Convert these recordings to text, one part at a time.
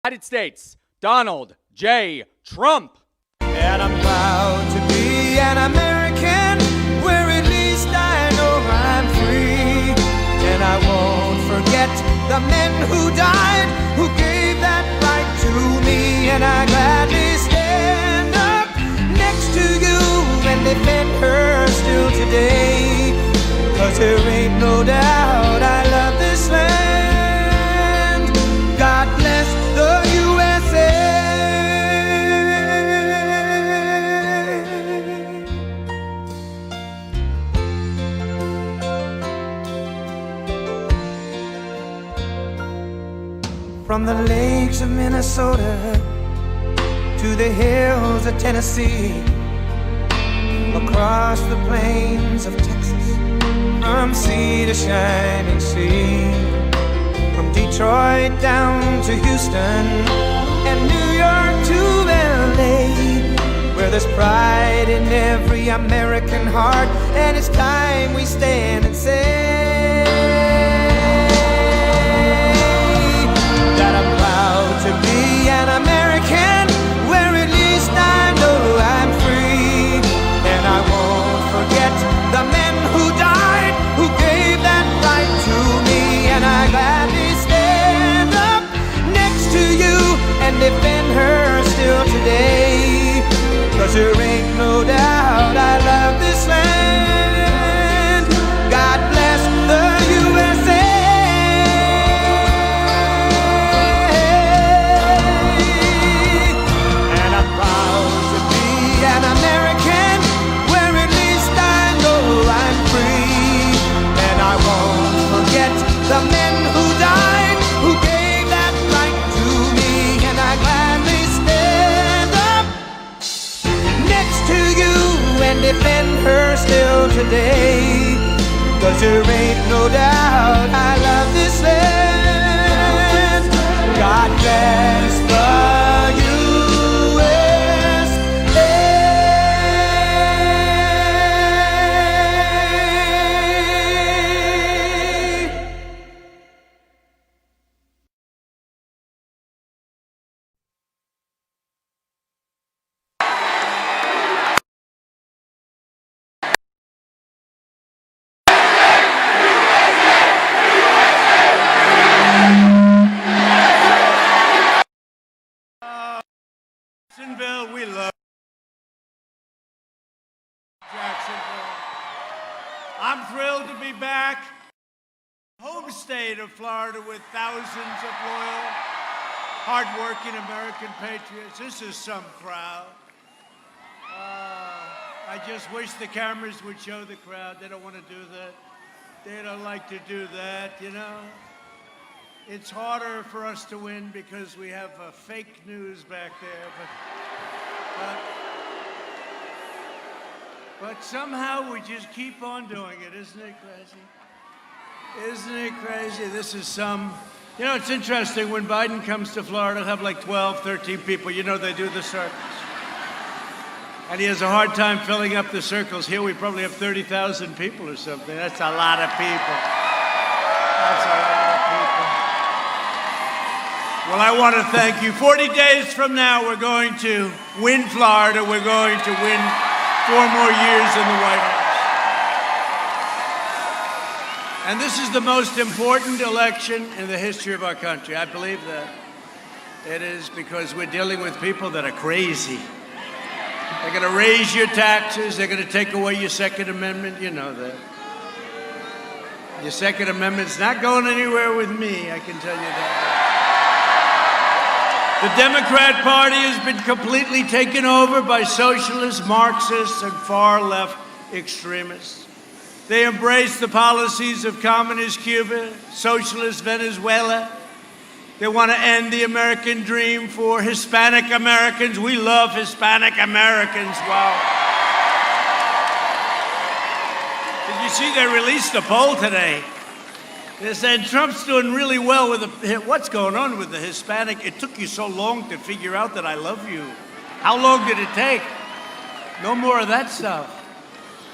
United States, Donald J. Trump. And I'm proud to be an American, where at least I know I'm free. And I won't forget the men who died, who gave that right to me. And I gladly stand up next to you and defend her still today. 'Cause there ain't no doubt I love this land. God bless the USA. From the lakes of Minnesota to the hills of Tennessee, across the plains of Texas, from sea to shining sea, from Detroit down to Houston and New York to LA, where there's pride in every American heart, and it's time we stand and say that I'm proud to be an American, where at least I know I'm free. And I won't forget the men who died, who gave that right to me. And I gladly stand up next to you and defend her still today. 'Cause there ain't no doubt I love this land. God bless the USA. And I'm proud to be an American, where at least I know I'm free. And I won't forget the men who died, who gave that right to me. And I gladly stand up next to you and defend her still today. 'Cause there ain't no doubt I love this land. God bless the Jacksonville, we love Jacksonville. I'm thrilled to be back, home state of Florida, with thousands of loyal, hardworking American patriots. This is some crowd. I just wish the cameras would show the crowd. They don't want to do that. They don't like to do that, you know. It's harder for us to win because we have fake news back there, but somehow we just keep on doing it. Isn't it crazy? Isn't it crazy? This is you know, it's interesting. When Biden comes to Florida, he'll have like 12, 13 people. You know, they do the circles. And he has a hard time filling up the circles. Here we probably have 30,000 people or something. That's a lot of people. That's a lot of people. Well, I want to thank you. 40 days from now, we're going to win Florida. We're going to win 4 more years in the White House. And this is the most important election in the history of our country. I believe that. It is because we're dealing with people that are crazy. They're going to raise your taxes. They're going to take away your Second Amendment. You know that. Your Second Amendment's not going anywhere with me, I can tell you that. The Democrat Party has been completely taken over by socialists, Marxists, and far-left extremists. They embrace the policies of communist Cuba, socialist Venezuela. They want to end the American dream for Hispanic Americans. We love Hispanic Americans. Wow. Did you see they released a poll today? They said Trump's doing really well with what's going on with the Hispanic? It took you so long to figure out that I love you. How long did it take? No more of that stuff.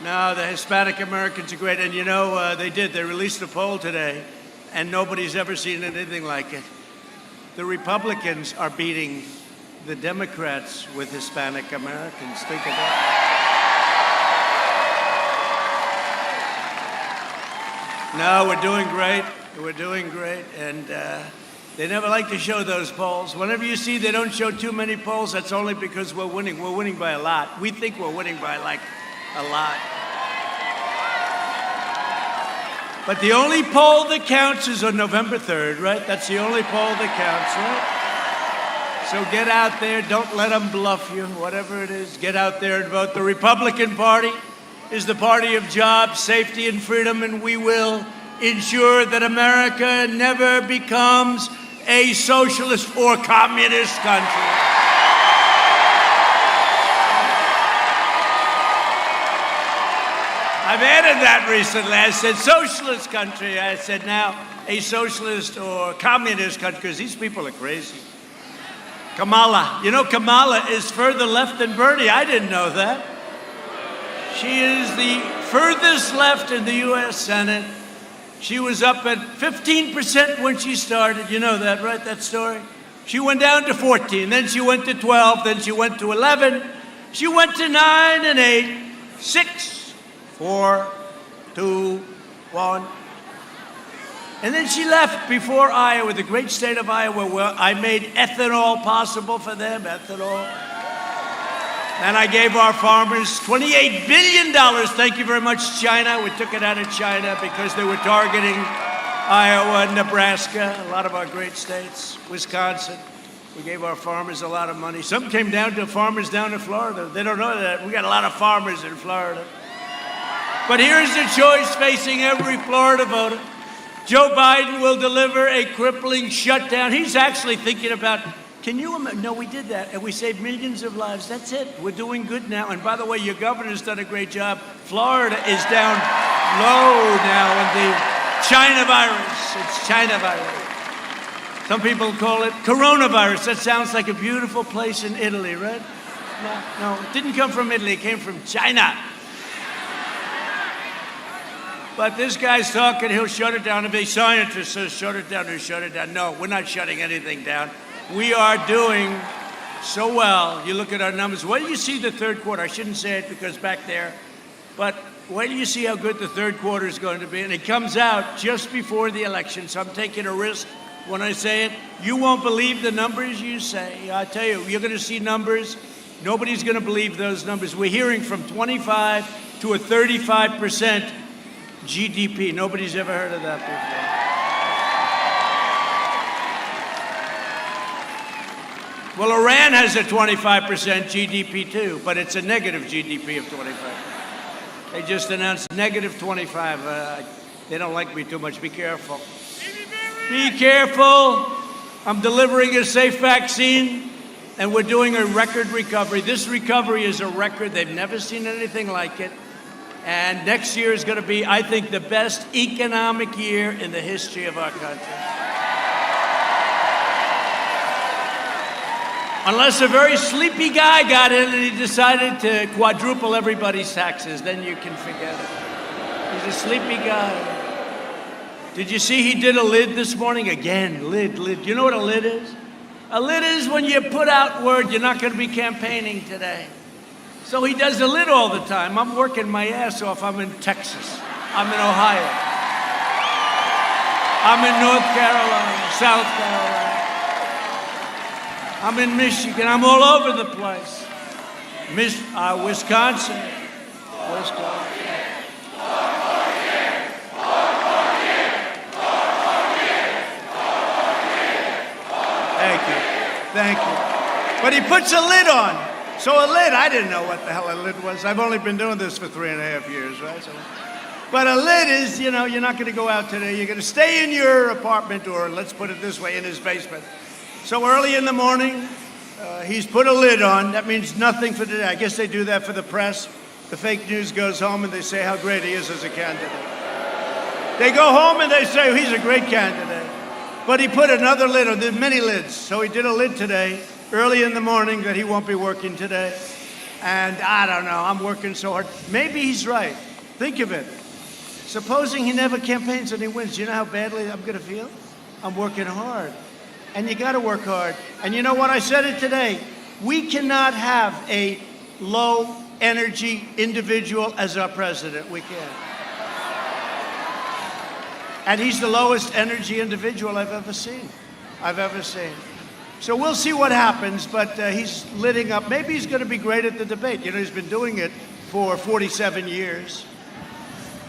No, the Hispanic Americans are great. And you know, they released a poll today, and nobody's ever seen anything like it. the Republicans are beating the Democrats with Hispanic Americans. Think of that. No, we're doing great. We're doing great. And they never like to show those polls. Whenever you see they don't show too many polls, that's only because we're winning. We're winning by a lot. We think we're winning by like a lot. But the only poll that counts is on November 3rd, right? That's the only poll that counts, right? So get out there. Don't let them bluff you, whatever it is. Get out there and vote. The Republican Party is the party of jobs, safety, and freedom, and we will ensure that America never becomes a socialist or communist country. I've added that recently. I said socialist country. I said now a socialist or communist country, because these people are crazy. Kamala. You know, Kamala is further left than Bernie. I didn't know that. She is the furthest left in the U.S. Senate. She was up at 15% when she started. You know that, right? That story? She went down to 14. Then she went to 12. Then she went to 11. She went to 9 and 8, 6. 4, 2, 1. And then she left before Iowa, the great state of Iowa, where I made ethanol possible for them, ethanol. And I gave our farmers $28 billion. Thank you very much, China. We took it out of China because they were targeting Iowa, Nebraska, a lot of our great states, Wisconsin. We gave our farmers a lot of money. Some came down to farmers down in Florida. They don't know that. We got a lot of farmers in Florida. But here's the choice facing every Florida voter. Joe Biden will deliver a crippling shutdown. He's actually thinking about, can you imagine? No, we did that, and we saved millions of lives. That's it. We're doing good now. And by the way, your governor's done a great job. Florida is down low now in the China virus. It's China virus. Some people call it coronavirus. That sounds like a beautiful place in Italy, right? No, it didn't come from Italy. It came from China. But this guy's talking, he'll shut it down. If a scientist says shut it down, he'll shut it down. No, we're not shutting anything down. We are doing so well. You look at our numbers. Wait till you see the third quarter. I shouldn't say it because back there. But wait till you see how good the third quarter is going to be. And it comes out just before the election. So I'm taking a risk when I say it. You won't believe the numbers you say. I tell you, you're going to see numbers. Nobody's going to believe those numbers. We're hearing from 25 to a 35% GDP. Nobody's ever heard of that before. Well, Iran has a 25% GDP too, but it's a negative GDP of 25. They just announced negative 25. They don't like me too much. Be careful. Be careful. I'm delivering a safe vaccine, and we're doing a record recovery. This recovery is a record. They've never seen anything like it. And next year is going to be, I think, the best economic year in the history of our country. Unless a very sleepy guy got in and he decided to quadruple everybody's taxes, then you can forget it. He's a sleepy guy. Did you see he did a lid this morning? Again, lid. You know what a lid is? A lid is when you put out word you're not going to be campaigning today. So he does a lid all the time. I'm working my ass off. I'm in Texas. I'm in Ohio. I'm in North Carolina, South Carolina. I'm in Michigan. I'm all over the place. Wisconsin. Thank you. But he puts a lid on. So a lid, I didn't know what the hell a lid was. I've only been doing this for 3.5 years, right? But a lid is, you're not going to go out today. You're going to stay in your apartment, or let's put it this way, in his basement. So early in the morning, he's put a lid on. That means nothing for today. I guess they do that for the press. The fake news goes home and they say how great he is as a candidate. They go home and they say, oh, he's a great candidate. But he put another lid on. There's many lids. So he did a lid today, early in the morning, that he won't be working today. And I don't know, I'm working so hard. Maybe he's right. Think of it. Supposing he never campaigns and he wins, you know how badly I'm going to feel? I'm working hard. and you got to work hard. And you know what? I said it today. We cannot have a low-energy individual as our president. We can't. And he's the lowest energy individual I've ever seen. So we'll see what happens, but he's lighting up. Maybe he's going to be great at the debate. You know, he's been doing it for 47 years.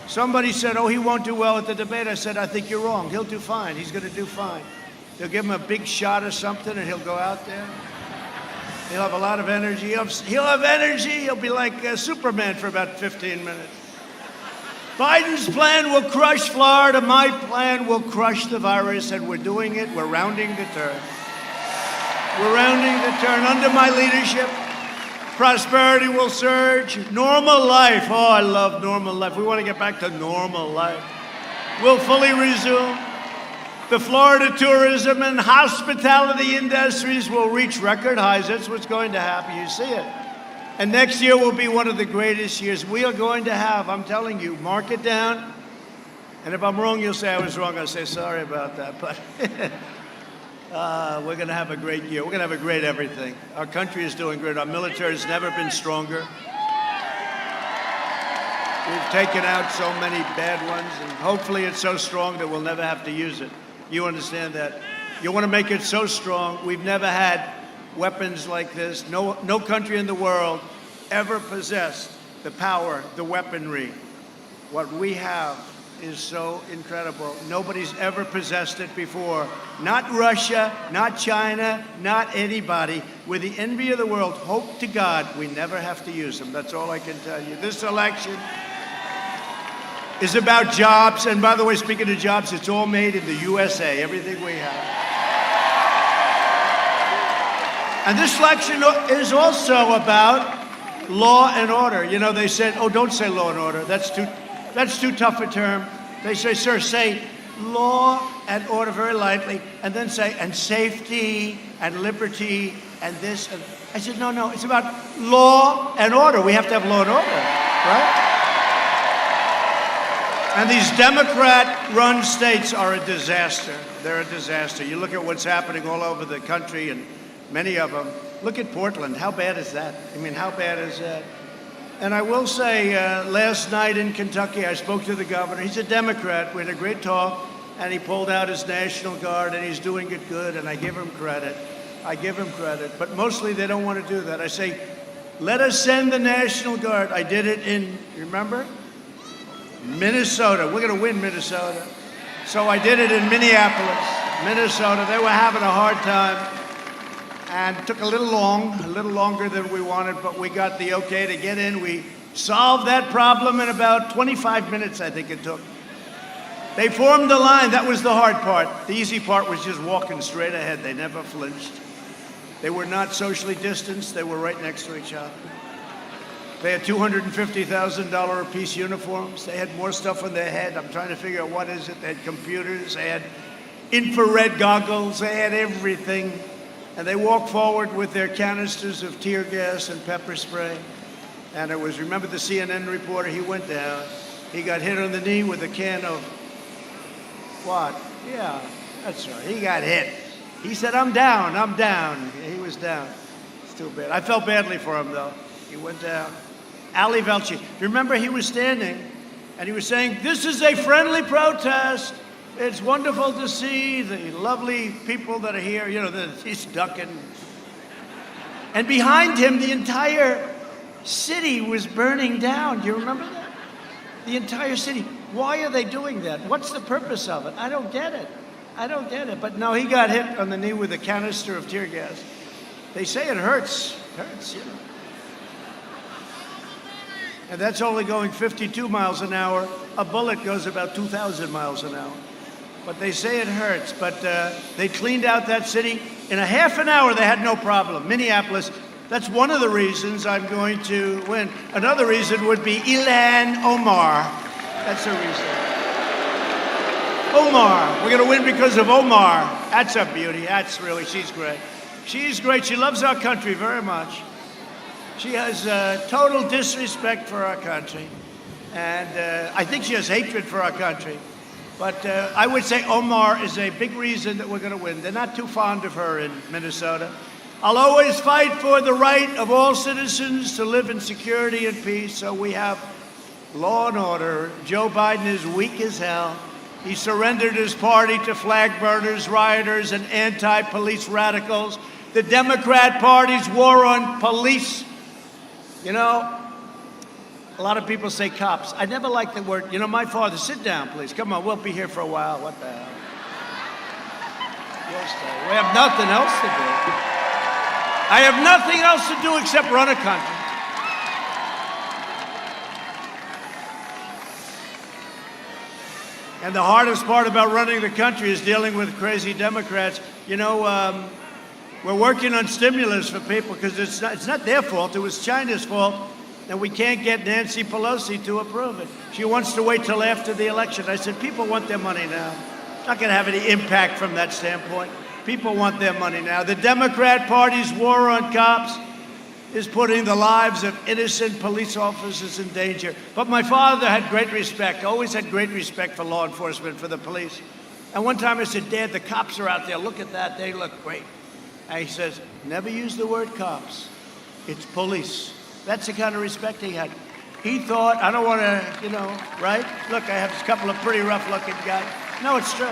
Somebody said, oh, he won't do well at the debate. I said, I think you're wrong. He'll do fine. He's going to do fine. They'll give him a big shot or something, and he'll go out there. He'll have a lot of energy. He'll have energy. He'll be like Superman for about 15 minutes. Biden's plan will crush Florida. My plan will crush the virus, and we're doing it. We're rounding the turn. We're rounding the turn. Under my leadership, prosperity will surge. Normal life. Oh, I love normal life. We want to get back to normal life. We'll fully resume. The Florida tourism and hospitality industries will reach record highs. That's what's going to happen. You see it. And next year will be one of the greatest years we are going to have. I'm telling you, mark it down. And if I'm wrong, you'll say I was wrong. I'll say sorry about that. But we're going to have a great year. We're going to have a great everything. Our country is doing great. Our military has never been stronger. We've taken out so many bad ones, and hopefully it's so strong that we'll never have to use it. You understand that? You want to make it so strong. We've never had weapons like this. No country in the world ever possessed the power, the weaponry. What we have is so incredible. Nobody's ever possessed it before. Not Russia, not China, not anybody. We're the envy of the world. Hope to God we never have to use them. That's all I can tell you. This election is about jobs. And by the way, speaking of jobs, it's all made in the USA, everything we have. And this election is also about law and order. You know, they said, oh, don't say law and order. That's too tough a term. They say, sir, say law and order very lightly, and then say, and safety and liberty and this. And I said, no, it's about law and order. We have to have law and order, right? And these Democrat-run states are a disaster. They're a disaster. You look at what's happening all over the country, and many of them. Look at Portland. How bad is that? I mean, how bad is that? And I will say, last night in Kentucky, I spoke to the governor. He's a Democrat. We had a great talk, and he pulled out his National Guard, and he's doing it good, and I give him credit. But mostly they don't want to do that. I say, let us send the National Guard. I did it in, remember? Minnesota. We're going to win Minnesota. So I did it in Minneapolis, Minnesota. They were having a hard time. And it took a little longer than we wanted, but we got the okay to get in. We solved that problem in about 25 minutes, I think it took. They formed the line. That was the hard part. The easy part was just walking straight ahead. They never flinched. They were not socially distanced. They were right next to each other. They had $250,000 apiece uniforms. They had more stuff on their head. I'm trying to figure out what is it. They had computers. They had infrared goggles. They had everything. And they walked forward with their canisters of tear gas and pepper spray. And it was, remember the CNN reporter, he went down. He got hit on the knee with a can of what? Yeah, that's right. He got hit. He said, I'm down. He was down. It's too bad. I felt badly for him, though. He went down. Ali Velshi. Remember, he was standing, and he was saying, this is a friendly protest. It's wonderful to see the lovely people that are here. You know, he's ducking. And behind him, the entire city was burning down. Do you remember that? The entire city. Why are they doing that? What's the purpose of it? I don't get it. But no, he got hit on the knee with a canister of tear gas. They say it hurts. You know. And that's only going 52 miles an hour. A bullet goes about 2,000 miles an hour. But they say it hurts. But they cleaned out that city. In a half an hour, they had no problem. Minneapolis, that's one of the reasons I'm going to win. Another reason would be Ilhan Omar. That's the reason. Omar. We're going to win because of Omar. That's a beauty. She's great. She's great. She loves our country very much. She has total disrespect for our country. And I think she has hatred for our country. But I would say Omar is a big reason that we're going to win. They're not too fond of her in Minnesota. I'll always fight for the right of all citizens to live in security and peace, so we have law and order. Joe Biden is weak as hell. He surrendered his party to flag burners, rioters, and anti-police radicals. The Democrat Party's war on police. You know, a lot of people say cops. I never liked the word. You know, my father, sit down, please. Come on, we'll be here for a while. What the hell? You'll stay. We have nothing else to do. I have nothing else to do except run a country. And the hardest part about running the country is dealing with crazy Democrats. You know, we're working on stimulus for people because it's not their fault. It was China's fault. And we can't get Nancy Pelosi to approve it. She wants to wait till after the election. I said, people want their money now. Not going to have any impact from that standpoint. People want their money now. The Democrat Party's war on cops is putting the lives of innocent police officers in danger. But my father had great respect, always had great respect for law enforcement, for the police. And one time I said, Dad, the cops are out there. Look at that. They look great. And he says, never use the word cops. It's police. That's the kind of respect he had. He thought, I don't want to, you know, right? Look, I have a couple of pretty rough-looking guys. No, it's true.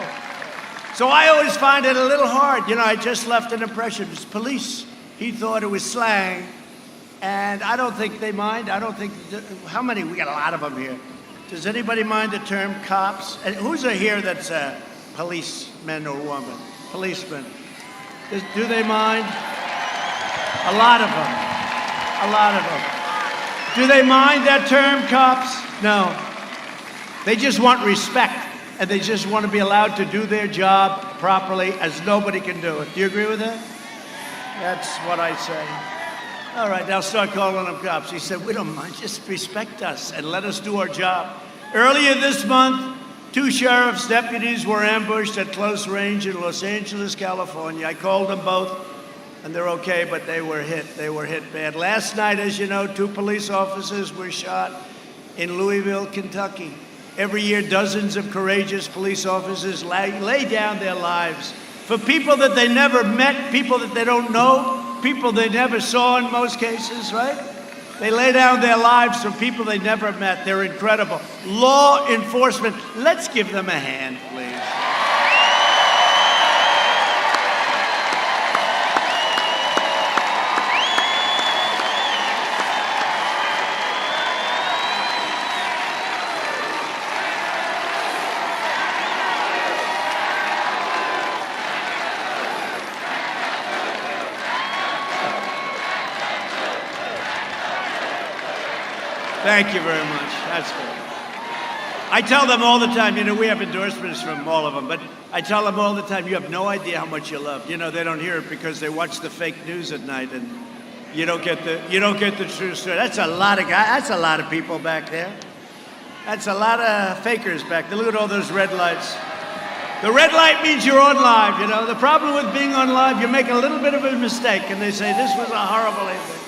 So I always find it a little hard. You know, I just left an impression. It's police. He thought it was slang. And I don't think they mind. I don't think, how many? We got a lot of them here. Does anybody mind the term cops? And who's here that's a policeman or woman? Policeman. Do they mind? A lot of them. A lot of them. Do they mind that term, cops? No. They just want respect, and they just want to be allowed to do their job properly, as nobody can do it. Do you agree with that? That's what I say. All right, now start calling them cops. He said, we don't mind, just respect us and let us do our job. Earlier this month, 2 sheriff's deputies were ambushed at close range in Los Angeles, California. I called them both, and they're okay, but they were hit. They were hit bad. Last night, as you know, 2 police officers were shot in Louisville, Kentucky. Every year, dozens of courageous police officers lay down their lives for people that they never met, people that they don't know, people they never saw in most cases, right? They lay down their lives for people they never met. They're incredible. Law enforcement, let's give them a hand, please. Thank you very much. That's good. I tell them all the time, you know, we have endorsements from all of them, but I tell them all the time, you have no idea how much you love. You know, they don't hear it because they watch the fake news at night, and you don't get the true story. That's a lot of guys. That's a lot of people back there. That's a lot of fakers back there. Look at all those red lights. The red light means you're on live, you know. The problem with being on live, you make a little bit of a mistake, and they say, this was a horrible evening.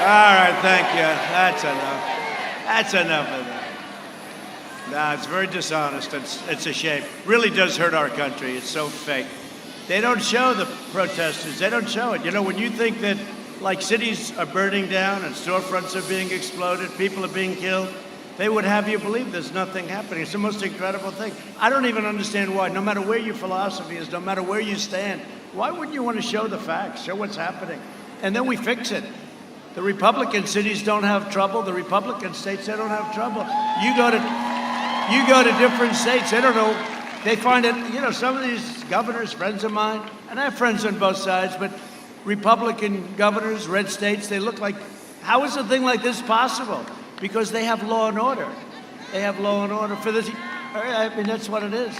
All right, thank you. That's enough. That's enough of that. No, it's very dishonest. It's a shame. Really does hurt our country. It's so fake. They don't show the protesters. They don't show it. You know, when you think that, like, cities are burning down and storefronts are being exploded, people are being killed, they would have you believe there's nothing happening. It's the most incredible thing. I don't even understand why. No matter where your philosophy is, no matter where you stand, why wouldn't you want to show the facts, show what's happening? And then we fix it. The Republican cities don't have trouble. The Republican states, they don't have trouble. You go to different states, they don't know. They find it, you know, some of these governors, friends of mine, and I have friends on both sides, but Republican governors, red states, they look like, how is a thing like this possible? Because they have law and order. They have law and order for this. I mean, that's what it is.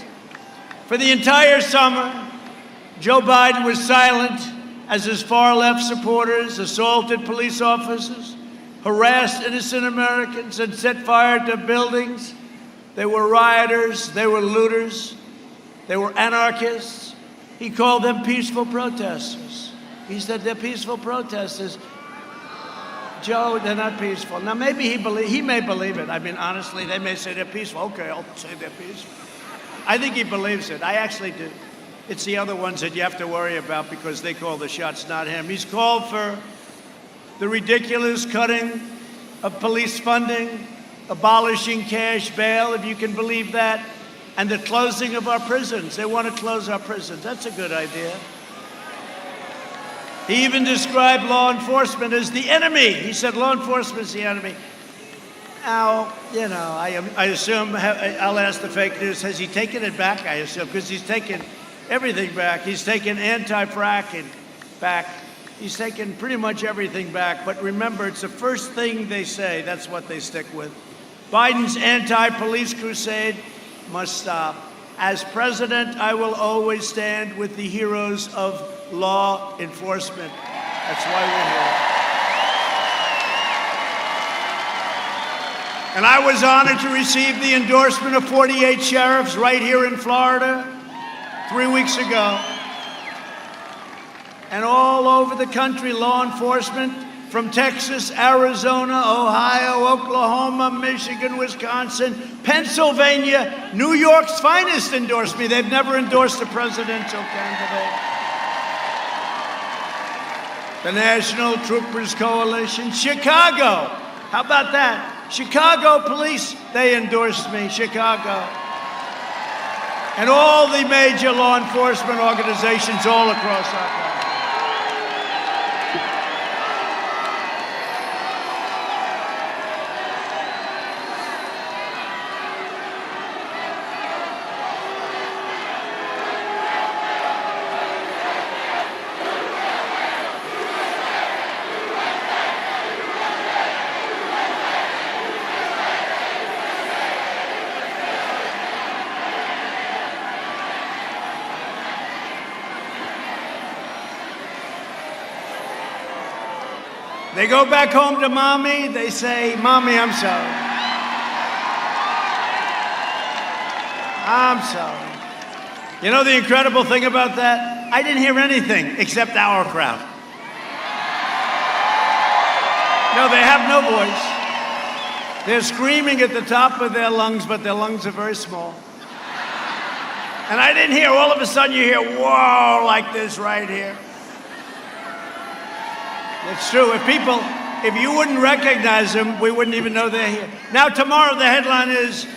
For the entire summer, Joe Biden was silent as his far-left supporters assaulted police officers, harassed innocent Americans, and set fire to buildings. They were rioters, they were looters, they were anarchists. He called them peaceful protesters. He said they're peaceful protesters. Joe, they're not peaceful. Now, maybe he may believe it. I mean, honestly, they may say they're peaceful. Okay, I'll say they're peaceful. I think he believes it. I actually do. It's the other ones that you have to worry about because they call the shots, not him. He's called for the ridiculous cutting of police funding, abolishing cash bail, if you can believe that, and the closing of our prisons. They want to close our prisons. That's a good idea. He even described law enforcement as the enemy. He said law enforcement is the enemy. Now, you know, I assume, I'll ask the fake news, has he taken it back? I assume, because he's taken everything back. He's taken anti-fracking back. He's taken pretty much everything back. But remember, it's the first thing they say. That's what they stick with. Biden's anti-police crusade must stop. As president, I will always stand with the heroes of law enforcement. That's why we're here. And I was honored to receive the endorsement of 48 sheriffs right here in Florida 3 weeks ago. And all over the country, law enforcement from Texas, Arizona, Ohio, Oklahoma, Michigan, Wisconsin, Pennsylvania, New York's finest endorsed me. They've never endorsed a presidential candidate. The National Troopers Coalition, Chicago. How about that? Chicago police, they endorsed me, Chicago. And all the major law enforcement organizations all across our country. They go back home to mommy, they say, Mommy, I'm sorry. I'm sorry. You know the incredible thing about that? I didn't hear anything except our crowd. No, they have no voice. They're screaming at the top of their lungs, but their lungs are very small. And I didn't hear, all of a sudden you hear, whoa, like this right here. It's true. If you wouldn't recognize them, we wouldn't even know they're here. Now, tomorrow, the headline is,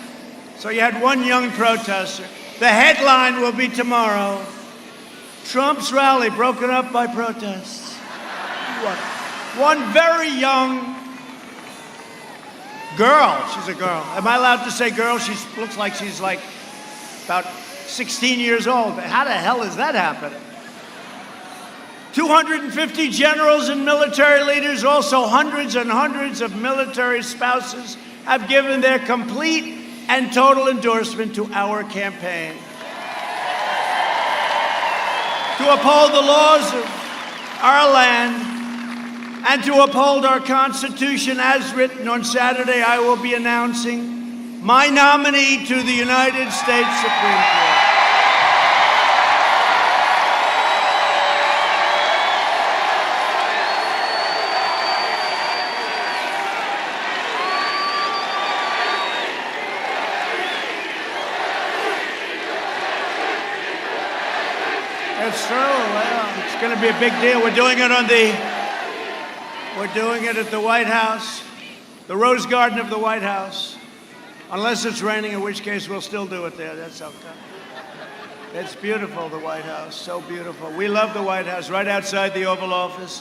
so you had one young protester. The headline will be tomorrow, Trump's rally broken up by protests. One very young girl. She's a girl. Am I allowed to say girl? She looks like she's like about 16 years old. How the hell is that happening? 250 generals and military leaders, also hundreds and hundreds of military spouses, have given their complete and total endorsement to our campaign. To uphold the laws of our land and to uphold our Constitution as written. On Saturday, I will be announcing my nominee to the United States Supreme Court. It's true. Well, it's going to be a big deal. We're doing it at the White House, the Rose Garden of the White House. Unless it's raining, in which case we'll still do it there. That's okay. It's beautiful, the White House. So beautiful. We love the White House, right outside the Oval Office.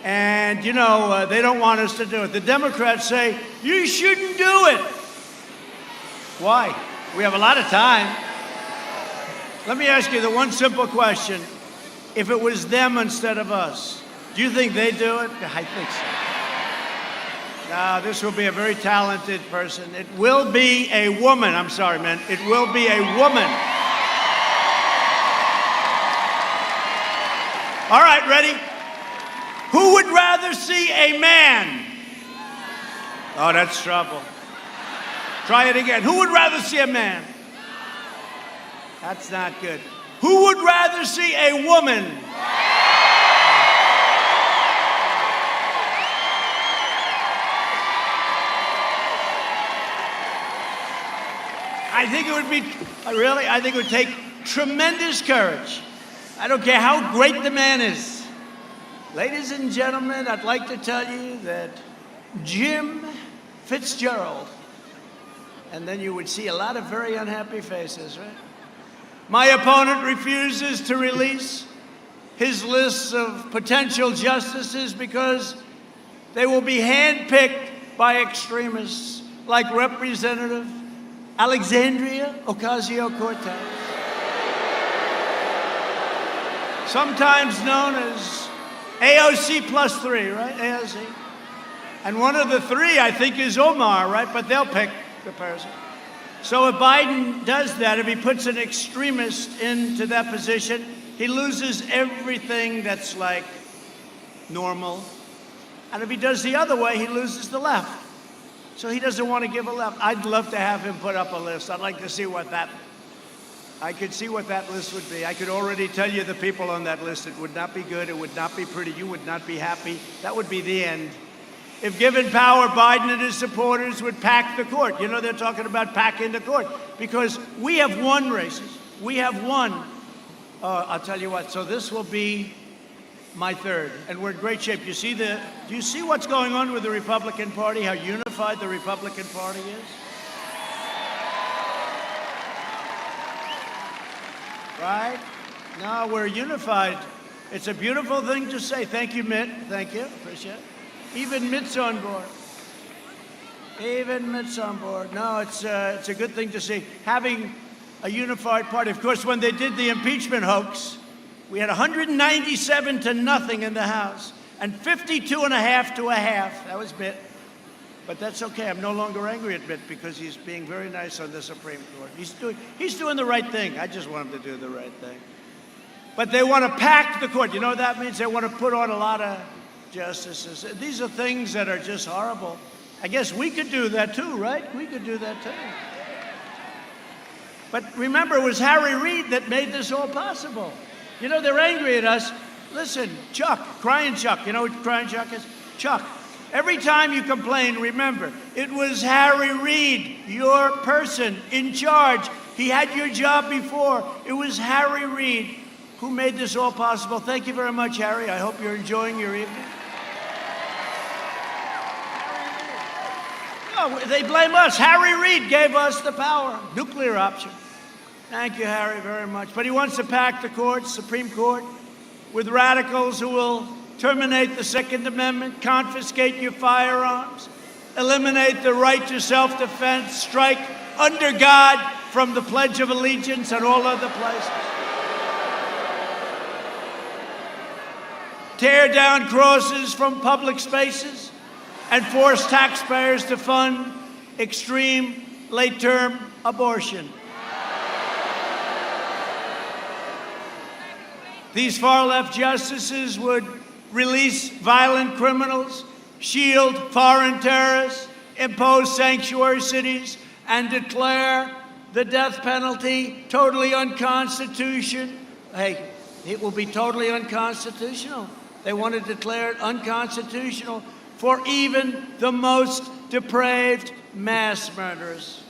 And, you know, they don't want us to do it. The Democrats say, you shouldn't do it. Why? We have a lot of time. Let me ask you the one simple question. If it was them instead of us, do you think they'd do it? I think so. Now, this will be a very talented person. It will be a woman. I'm sorry, man. It will be a woman. All right, ready? Who would rather see a man? Oh, that's trouble. Try it again. Who would rather see a man? That's not good. Who would rather see a woman? I think it would be, really, I think it would take tremendous courage. I don't care how great the man is. Ladies and gentlemen, I'd like to tell you that Jim Fitzgerald, and then you would see a lot of very unhappy faces, right? My opponent refuses to release his lists of potential justices because they will be handpicked by extremists like Representative Alexandria Ocasio-Cortez, sometimes known as AOC plus 3, right? AOC. And one of the three, I think, is Omar, right? But they'll pick the person. So if Biden does that, if he puts an extremist into that position, he loses everything that's like normal. And if he does the other way, he loses the left. So he doesn't want to give a left. I'd love to have him put up a list. I'd like to see I could see what that list would be. I could already tell you the people on that list. It would not be good. It would not be pretty. You would not be happy. That would be the end. If given power, Biden and his supporters would pack the court. You know, they're talking about packing the court because we have won races. We have won. I'll tell you what. So this will be my third, and we're in great shape. Do you see what's going on with the Republican Party? How unified the Republican Party is? Right? No, we're unified. It's a beautiful thing to say. Thank you, Mitt. Thank you. Appreciate it. Even Mitt's on board. Even Mitt's on board. No, it's a good thing to see. Having a unified party. Of course, when they did the impeachment hoax, we had 197 to nothing in the House and 52 and a half to a half. That was Mitt. But that's okay. I'm no longer angry at Mitt because he's being very nice on the Supreme Court. He's doing the right thing. I just want him to do the right thing. But they want to pack the court. You know what that means? They want to put on a lot of justices. These are things that are just horrible. I guess we could do that too, right? We could do that too. But remember, it was Harry Reid that made this all possible. You know, they're angry at us. Listen, Chuck, Crying Chuck. You know what Crying Chuck is? Chuck. Every time you complain, remember, it was Harry Reid, your person in charge. He had your job before. It was Harry Reid who made this all possible. Thank you very much, Harry. I hope you're enjoying your evening. No, they blame us. Harry Reid gave us the power. Nuclear option. Thank you, Harry, very much. But he wants to pack the court, Supreme Court, with radicals who will terminate the Second Amendment, confiscate your firearms, eliminate the right to self-defense, strike under God from the Pledge of Allegiance and all other places. Tear down crosses from public spaces and force taxpayers to fund extreme late-term abortion. These far-left justices would release violent criminals, shield foreign terrorists, impose sanctuary cities, and declare the death penalty totally unconstitutional. Hey, it will be totally unconstitutional. They want to declare it unconstitutional for even the most depraved mass murderers.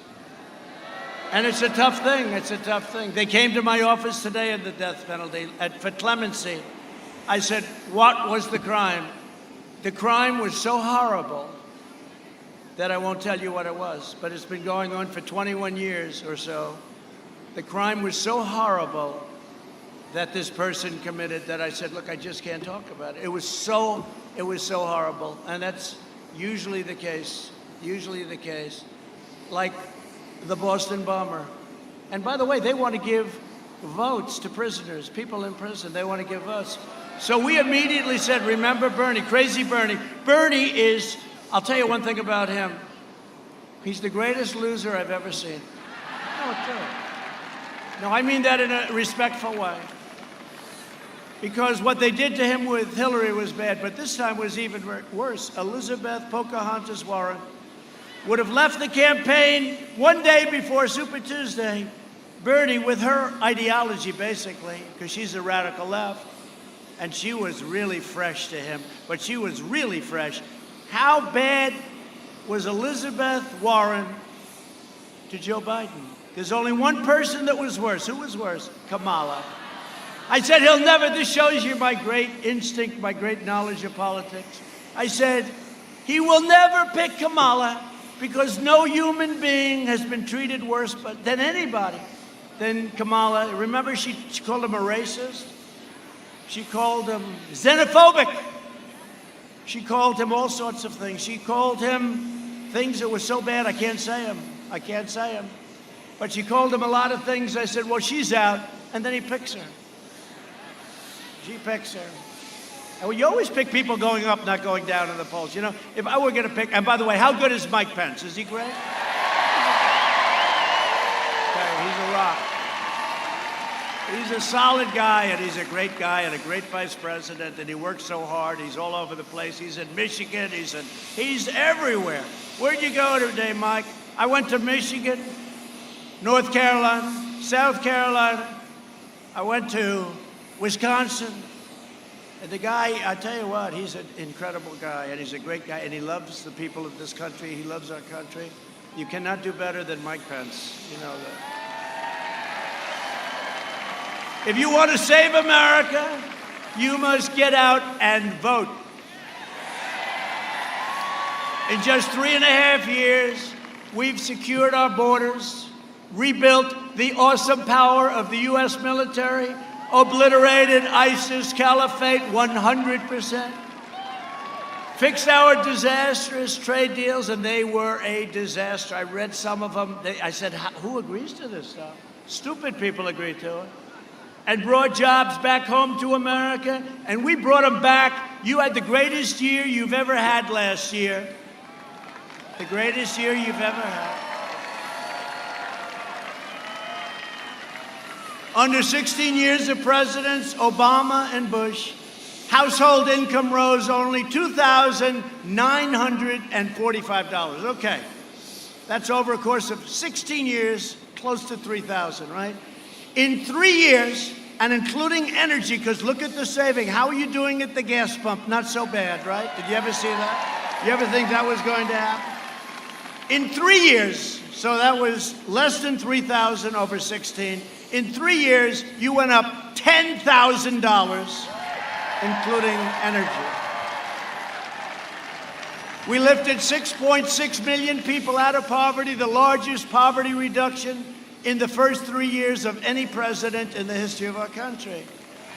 And it's a tough thing. It's a tough thing. They came to my office today in the death penalty for clemency. I said, what was the crime? The crime was so horrible that I won't tell you what it was, but it's been going on for 21 years or so. The crime was so horrible that this person committed that I said, look, I just can't talk about it. It was so horrible. And that's usually the case, like the Boston bomber. And by the way, they want to give votes to prisoners, people in prison. They want to give votes. So we immediately said, remember Bernie, crazy Bernie. Bernie is, I'll tell you one thing about him. He's the greatest loser I've ever seen. No, I mean that in a respectful way. because what they did to him with Hillary was bad, but this time was even worse. Elizabeth Pocahontas Warren would have left the campaign one day before Super Tuesday. Bernie, with her ideology, basically, because she's a radical left, and she was really fresh to him, but she was really fresh. How bad was Elizabeth Warren to Joe Biden? There's only one person that was worse. Who was worse? Kamala. I said, he'll never, this shows you my great instinct, my great knowledge of politics. I said, he will never pick Kamala because no human being has been treated worse than anybody than Kamala. Remember, she called him a racist. She called him xenophobic. She called him all sorts of things. She called him things that were so bad I can't say them. I can't say them. But she called him a lot of things. I said, well, she's out. And then he picks her. She picks her. And well, you always pick people going up, not going down in the polls. You know, if I were going to pick, and by the way, how good is Mike Pence? Is he great? Okay, he's a rock. He's a solid guy, and he's a great guy, and a great vice president, and he works so hard. He's all over the place. He's in Michigan. He's everywhere. Where'd you go today, Mike? I went to Michigan, North Carolina, South Carolina. I went to Wisconsin. And the guy, I tell you what, he's an incredible guy, and he's a great guy, and he loves the people of this country. He loves our country. You cannot do better than Mike Pence. You know that. If you want to save America, you must get out and vote. In just 3.5 years, we've secured our borders, rebuilt the awesome power of the U.S. military, obliterated ISIS caliphate 100%, fixed our disastrous trade deals, and they were a disaster. I read some of them. I said, who agrees to this stuff? Stupid people agree to it. And brought jobs back home to America, and we brought them back. You had the greatest year you've ever had last year. The greatest year you've ever had. Under 16 years of presidents, Obama and Bush, household income rose only $2,945. Okay, that's over a course of 16 years, close to $3,000, right? In 3 years, and including energy, because look at the saving. How are you doing at the gas pump? Not so bad, right? Did you ever see that? You ever think that was going to happen? In 3 years, so that was less than 3,000 over 16. In 3 years, you went up $10,000, including energy. We lifted 6.6 million people out of poverty, the largest poverty reduction in the first 3 years of any president in the history of our country.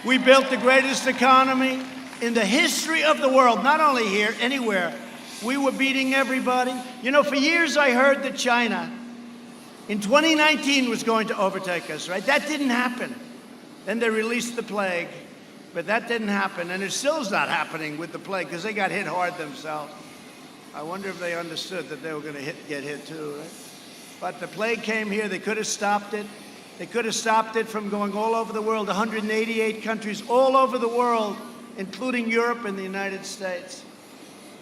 We built the greatest economy in the history of the world, not only here, anywhere. We were beating everybody. You know, for years I heard that China in 2019 was going to overtake us, right? That didn't happen. Then they released the plague, but that didn't happen. And it still is not happening with the plague because they got hit hard themselves. I wonder if they understood that they were going to get hit too, right? But the plague came here. They could have stopped it. They could have stopped it from going all over the world, 188 countries all over the world, including Europe and the United States.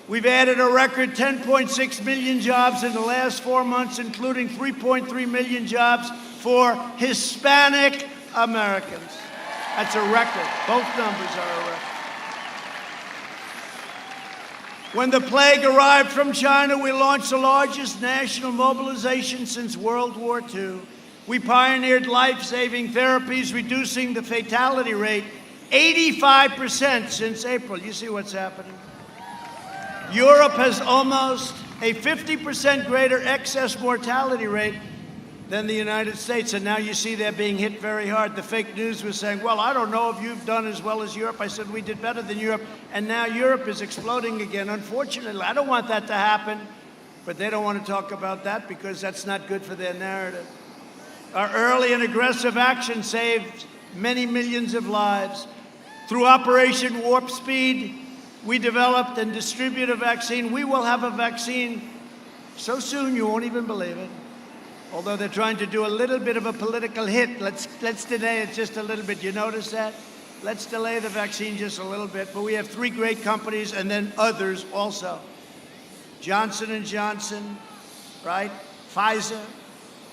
We've added a record 10.6 million jobs in the last 4 months, including 3.3 million jobs for Hispanic Americans. That's a record. Both numbers are a record. When the plague arrived from China, we launched the largest national mobilization since World War II. We pioneered life-saving therapies, reducing the fatality rate 85% since April. You see what's happening? Europe has almost a 50% greater excess mortality rate than the United States, and now you see they're being hit very hard. The fake news was saying, well, I don't know if you've done as well as Europe. I said, we did better than Europe, and now Europe is exploding again. Unfortunately, I don't want that to happen, but they don't want to talk about that because that's not good for their narrative. Our early and aggressive action saved many millions of lives. Through Operation Warp Speed, we developed and distribute a vaccine. We will have a vaccine so soon you won't even believe it. Although they're trying to do a little bit of a political hit. Let's delay it just a little bit. You notice that? let's delay the vaccine just a little bit, but we have 3 great companies and then others also. Johnson & Johnson, right? Pfizer,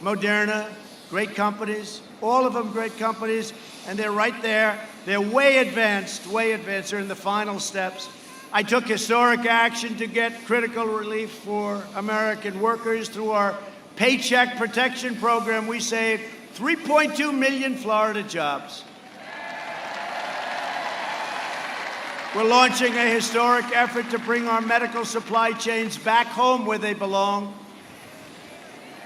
Moderna, great companies, all of them great companies, and they're right there. They're way advanced, They're in the final steps. I took historic action to get critical relief for American workers through our Paycheck Protection Program. We saved 3.2 million Florida jobs. We're launching a historic effort to bring our medical supply chains back home where they belong.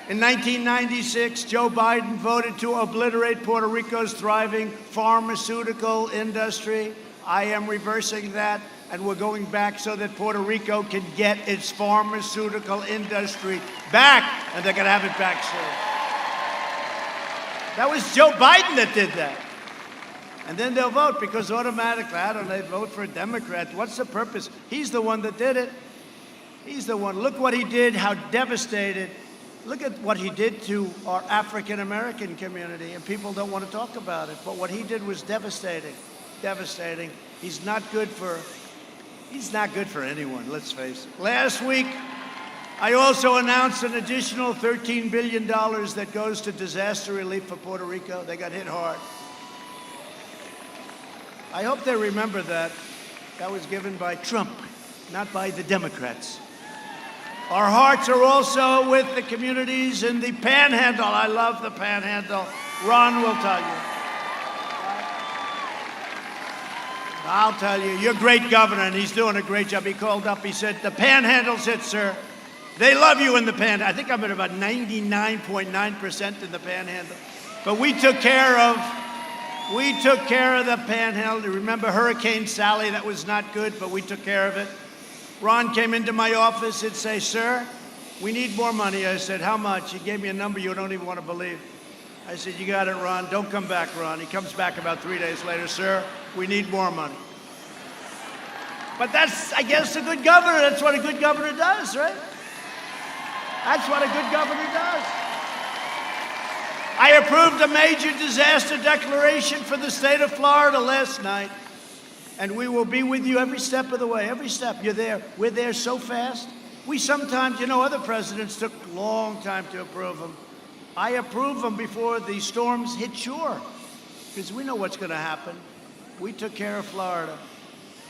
In 1996, Joe Biden voted to obliterate Puerto Rico's thriving pharmaceutical industry. I am reversing that, and we're going back so that Puerto Rico can get its pharmaceutical industry back, and they're going to have it back soon. That was Joe Biden that did that. And then they'll vote because automatically, I don't know, they vote for a Democrat. What's the purpose? He's the one that did it. He's the one. Look what he did, how devastated. Look at what he did to our African-American community, and people don't want to talk about it. But what he did was devastating, devastating. He's not good for anyone, let's face it. Last week, I also announced an additional $13 billion that goes to disaster relief for Puerto Rico. They got hit hard. I hope they remember that. That was given by Trump, not by the Democrats. Our hearts are also with the communities in the Panhandle. I love the Panhandle. Ron will tell you. I'll tell you, you're a great governor, and he's doing a great job. He called up, he said, the Panhandle's it, sir. They love you in the Panhandle. I think I'm at about 99.9% in the Panhandle. But we took care of the Panhandle. Remember Hurricane Sally? That was not good, but we took care of it. Ron came into my office and say, sir, we need more money. I said, how much? He gave me a number you don't even want to believe. I said, you got it, Ron. Don't come back, Ron. He comes back about 3 days later, sir, we need more money. But that's, I guess, a good governor. That's what a good governor does, right? That's what a good governor does. I approved a major disaster declaration for the state of Florida last night. And we will be with you every step of the way, every step. You're there. We're there so fast. We sometimes, other presidents took a long time to approve them. I approve them before the storms hit shore, because we know what's going to happen. We took care of Florida.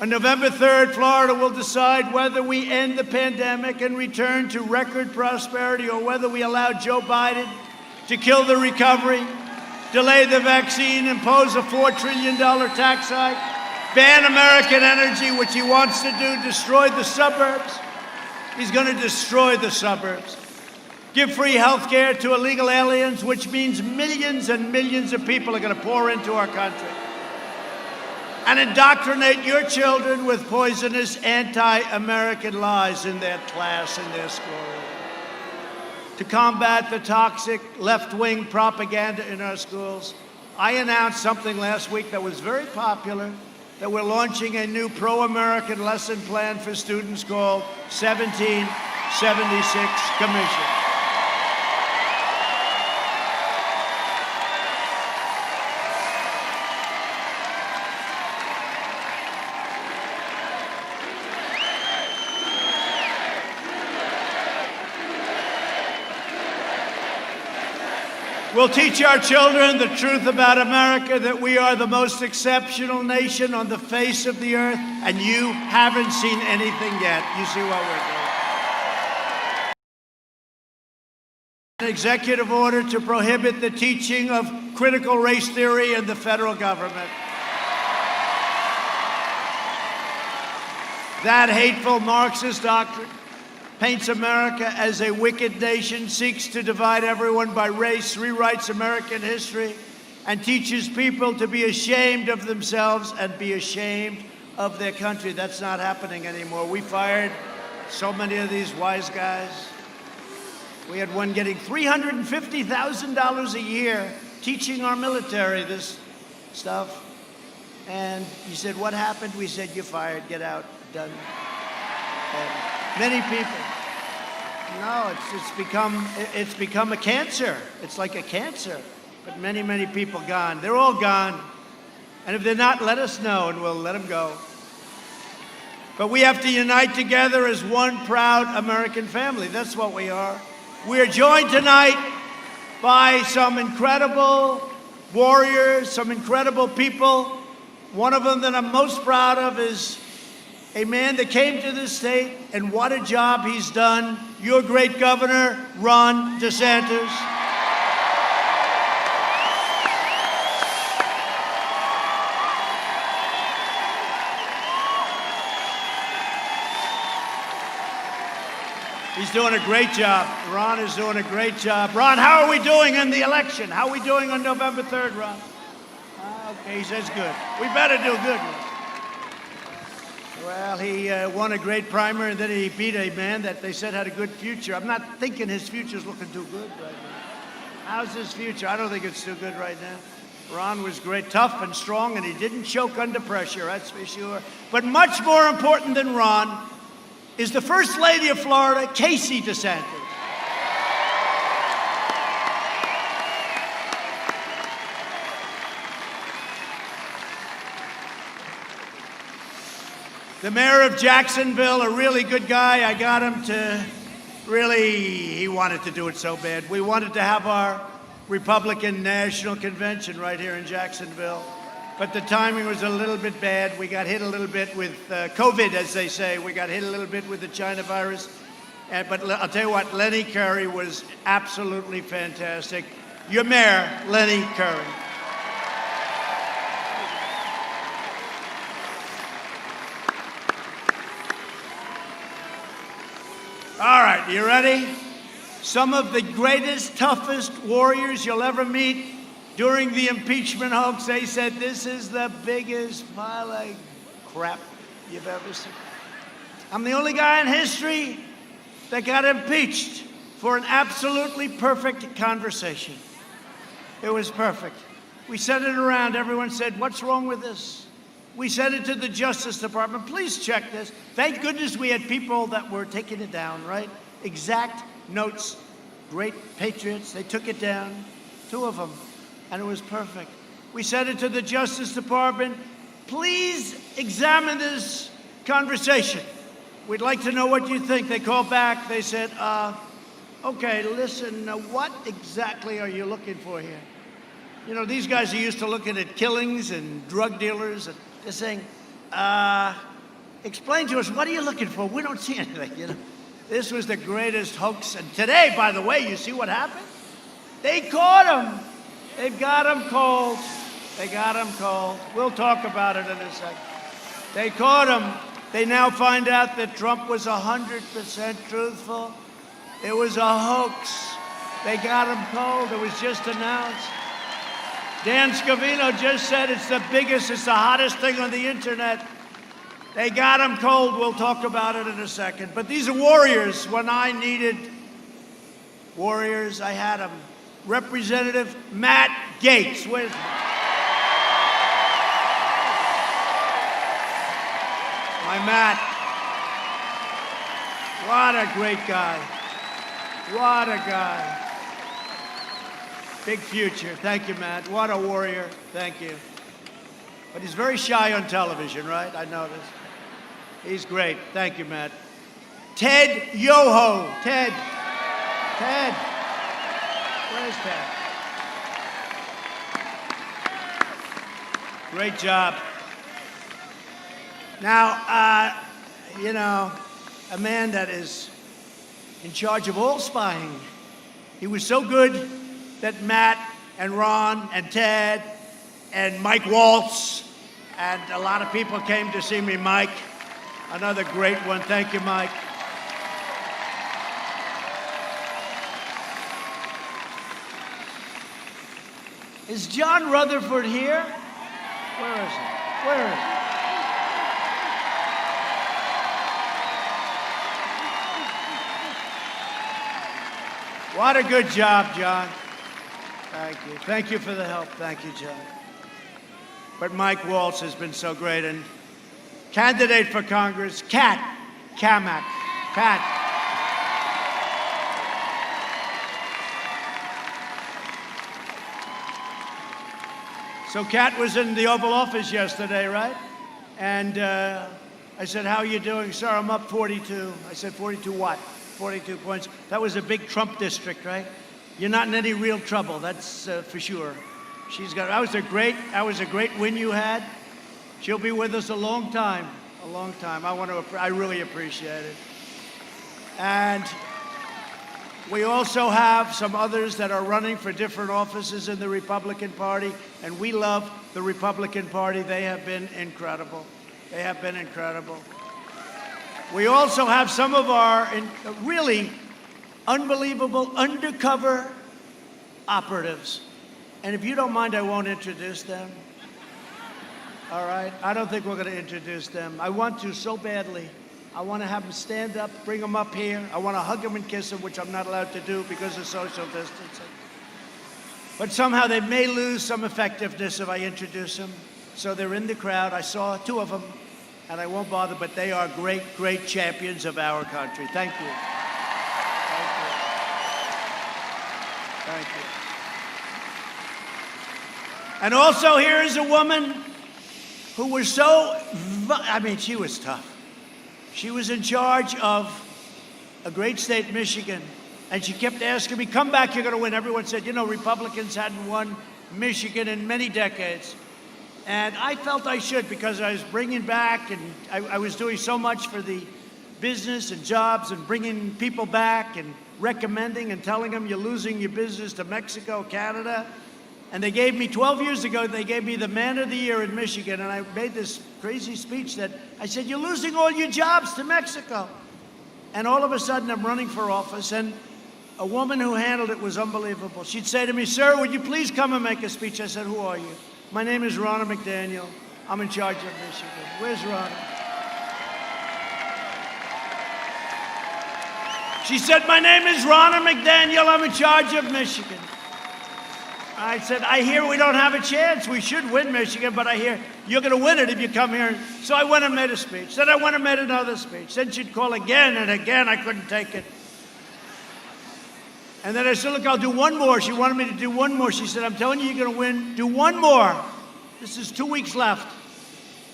On November 3rd, Florida will decide whether we end the pandemic and return to record prosperity, or whether we allow Joe Biden to kill the recovery, delay the vaccine, impose a $4 trillion tax hike, ban American energy, which he wants to do, destroy the suburbs. He's going to destroy the suburbs. Give free health care to illegal aliens, which means millions and millions of people are going to pour into our country. And indoctrinate your children with poisonous anti-American lies in their class, in their school. To combat the toxic left-wing propaganda in our schools, I announced something last week that was very popular, that we're launching a new pro-American lesson plan for students called 1776 Commission. We'll teach our children the truth about America, that we are the most exceptional nation on the face of the earth, and you haven't seen anything yet. You see what we're doing. An executive order to prohibit the teaching of critical race theory in the federal government. That hateful Marxist doctrine paints America as a wicked nation, seeks to divide everyone by race, rewrites American history, and teaches people to be ashamed of themselves and be ashamed of their country. That's not happening anymore. We fired so many of these wise guys. We had one getting $350,000 a year teaching our military this stuff. And he said, what happened? We said, you're fired, get out, done. And many people. No, it's become a cancer. It's like a cancer. But many, many people gone. They're all gone. And if they're not, let us know and we'll let them go. But we have to unite together as one proud American family. That's what we are. We are joined tonight by some incredible warriors, some incredible people. One of them that I'm most proud of is a man that came to this state, and what a job he's done. Your great governor, Ron DeSantis. He's doing a great job. Ron is doing a great job. Ron, how are we doing in the election? How are we doing on November 3rd, Ron? Okay, he says good. We better do good. Well, he won a great primary, and then he beat a man that they said had a good future. I'm not thinking his future's looking too good right now. How's his future? I don't think it's too good right now. Ron was great, tough and strong, and he didn't choke under pressure, that's for sure. But much more important than Ron is the First Lady of Florida, Casey DeSantis. The mayor of Jacksonville, a really good guy. I got him to he wanted to do it so bad. We wanted to have our Republican National Convention right here in Jacksonville, but the timing was a little bit bad. We got hit a little bit with COVID, as they say. We got hit a little bit with the China virus. But I'll tell you what, Lenny Curry was absolutely fantastic. Your mayor, Lenny Curry. All right, you ready? Some of the greatest, toughest warriors you'll ever meet. During the impeachment hoax, they said this is the biggest pile of crap you've ever seen. I'm the only guy in history that got impeached for an absolutely perfect conversation. It was perfect. We sent it around. Everyone said, what's wrong with this? We sent it to the Justice Department. Please check this. Thank goodness we had people that were taking it down, right? Exact notes. Great patriots. They took it down. 2 of them. And it was perfect. We sent it to the Justice Department. Please examine this conversation. We'd like to know what you think. They called back. They said, okay, listen, what exactly are you looking for here? You know, these guys are used to looking at killings and drug dealers, and they're saying, explain to us, what are you looking for? We don't see anything, you know. This was the greatest hoax. And today, by the way, you see what happened? They caught him. They've got him cold. They got him cold. We'll talk about it in a second. They caught him. They now find out that Trump was 100% truthful. It was a hoax. They got him cold. It was just announced. Dan Scavino just said it's the biggest, it's the hottest thing on the internet. They got him cold. We'll talk about it in a second. But these are warriors. When I needed warriors, I had them. Representative Matt Gaetz. Where's my Matt? What a great guy. What a guy. Big future. Thank you, Matt. What a warrior. Thank you. But he's very shy on television, right? I noticed. He's great. Thank you, Matt. Ted Yoho. Ted. Ted. Where's Ted? Great job. Now, you know, a man that is in charge of all spying. He was so good that Matt and Ron and Ted and Mike Waltz and a lot of people came to see me. Mike, another great one. Thank you, Mike. Is John Rutherford here? Where is he? Where is he? What a good job, John. Thank you. Thank you for the help. Thank you, John. But Mike Waltz has been so great. And candidate for Congress, Kat Cammack. Pat. So Kat was in the Oval Office yesterday, right? And I said, how are you doing? Sir, I'm up 42. I said, 42 what? 42 points. That was a big Trump district, right? You're not in any real trouble, that's for sure. That was a great win you had. She'll be with us a long time. I really appreciate it. And we also have some others that are running for different offices in the Republican Party, and we love the Republican Party. They have been incredible. We also have some of our really unbelievable undercover operatives. And if you don't mind, I won't introduce them. All right? I don't think we're going to introduce them. I want to so badly. I want to have them stand up, bring them up here. I want to hug them and kiss them, which I'm not allowed to do because of social distancing. But somehow they may lose some effectiveness if I introduce them. So they're in the crowd. I saw two of them, and I won't bother, but they are great, great champions of our country. Thank you. Thank you. And also here is a woman who was she was tough. She was in charge of a great state, Michigan, and she kept asking me, come back, you're going to win. Everyone said, Republicans hadn't won Michigan in many decades. And I felt I should because I was bringing back, and I was doing so much for the business and jobs and bringing people back and recommending and telling them you're losing your business to Mexico, Canada. And they gave me, 12 years ago, they gave me the Man of the Year in Michigan, and I made this crazy speech that I said, you're losing all your jobs to Mexico. And all of a sudden, I'm running for office, and a woman who handled it was unbelievable. She'd say to me, sir, would you please come and make a speech? I said, who are you? My name is Ronna McDaniel. I'm in charge of Michigan. Where's Ronna? She said, my name is Ronna McDaniel. I'm in charge of Michigan. I said, I hear we don't have a chance. We should win Michigan, but I hear you're going to win it if you come here. So I went and made a speech. Then I went and made another speech. Then she'd call again and again. I couldn't take it. And then I said, look, I'll do one more. She wanted me to do one more. She said, I'm telling you, you're going to win. Do one more. This is 2 weeks left.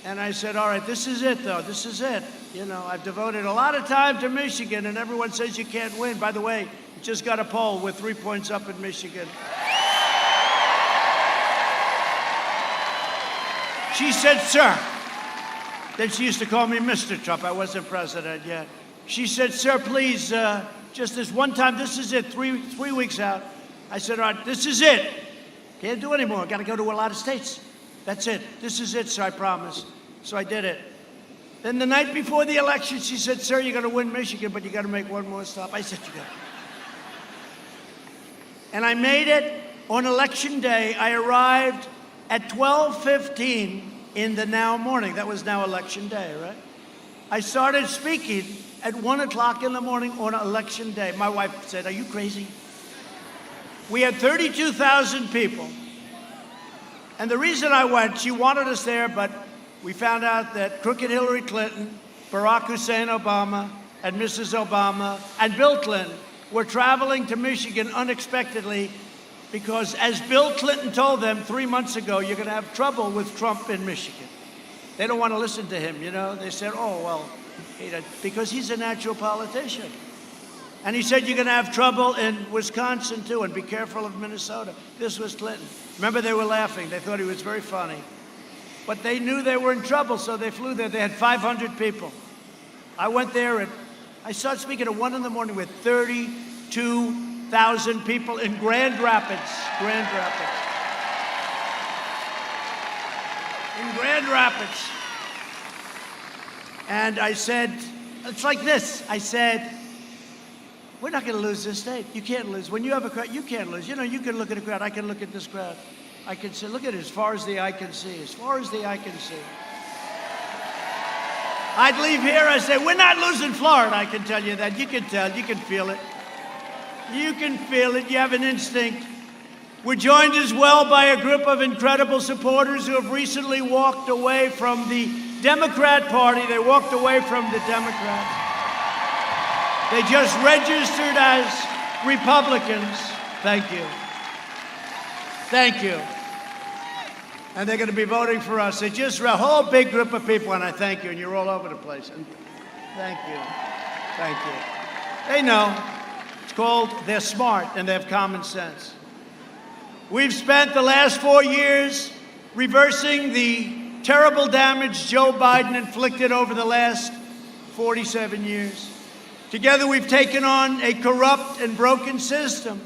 And I said, all right, this is it, though. This is it. I've devoted a lot of time to Michigan, and everyone says you can't win. By the way, we just got a poll. We're 3 points up in Michigan. She said, sir. Then she used to call me Mr. Trump. I wasn't president yet. She said, sir, please, just this one time, this is it, three weeks out. I said, all right, this is it. Can't do anymore. Got to go to a lot of states. That's it. This is it, sir, I promise. So I did it. Then the night before the election, she said, sir, you're going to win Michigan, but you got to make one more stop. I said, you got to. And I made it on election day. I arrived at 12:15 in the now morning. That was now election day, right? I started speaking at 1 o'clock in the morning on election day. My wife said, are you crazy? We had 32,000 people. And the reason I went, she wanted us there, but we found out that crooked Hillary Clinton, Barack Hussein Obama, and Mrs. Obama, and Bill Clinton were traveling to Michigan unexpectedly because, as Bill Clinton told them 3 months ago, you're going to have trouble with Trump in Michigan. They don't want to listen to him, They said, oh, well, because he's a natural politician. And he said, you're going to have trouble in Wisconsin, too, and be careful of Minnesota. This was Clinton. Remember, they were laughing. They thought he was very funny. But they knew they were in trouble, so they flew there. They had 500 people. I went there, and I started speaking at 1 in the morning with 32,000 people in Grand Rapids. In Grand Rapids. And I said, it's like this. I said, we're not going to lose this state. You can't lose. When you have a crowd, you can't lose. You can look at a crowd. I can look at this crowd. I can say, look at it as far as the eye can see. As far as the eye can see. I'd leave here, I say, we're not losing Florida. I can tell you that. You can tell. You can feel it. You can feel it. You have an instinct. We're joined as well by a group of incredible supporters who have recently walked away from the Democrat Party. They walked away from the Democrats. They just registered as Republicans. Thank you. Thank you. And they're going to be voting for us. They just a whole big group of people, and I thank you, and you're all over the place. And thank you. Thank you. They know. It's called they're smart, and they have common sense. We've spent the last 4 years reversing the terrible damage Joe Biden inflicted over the last 47 years. Together, we've taken on a corrupt and broken system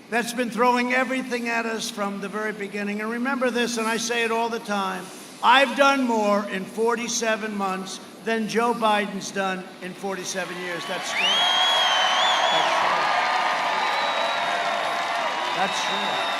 that's been throwing everything at us from the very beginning. And remember this, and I say it all the time, I've done more in 47 months than Joe Biden's done in 47 years. That's true. That's true. That's true.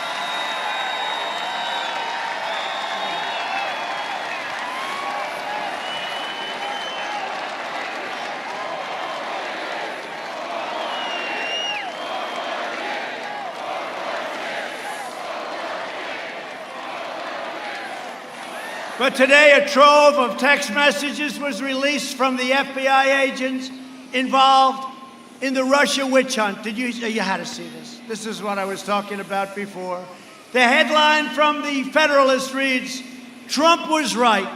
But today, a trove of text messages was released from the FBI agents involved in the Russia witch hunt. You had to see this. This is what I was talking about before. The headline from the Federalist reads, "Trump was right.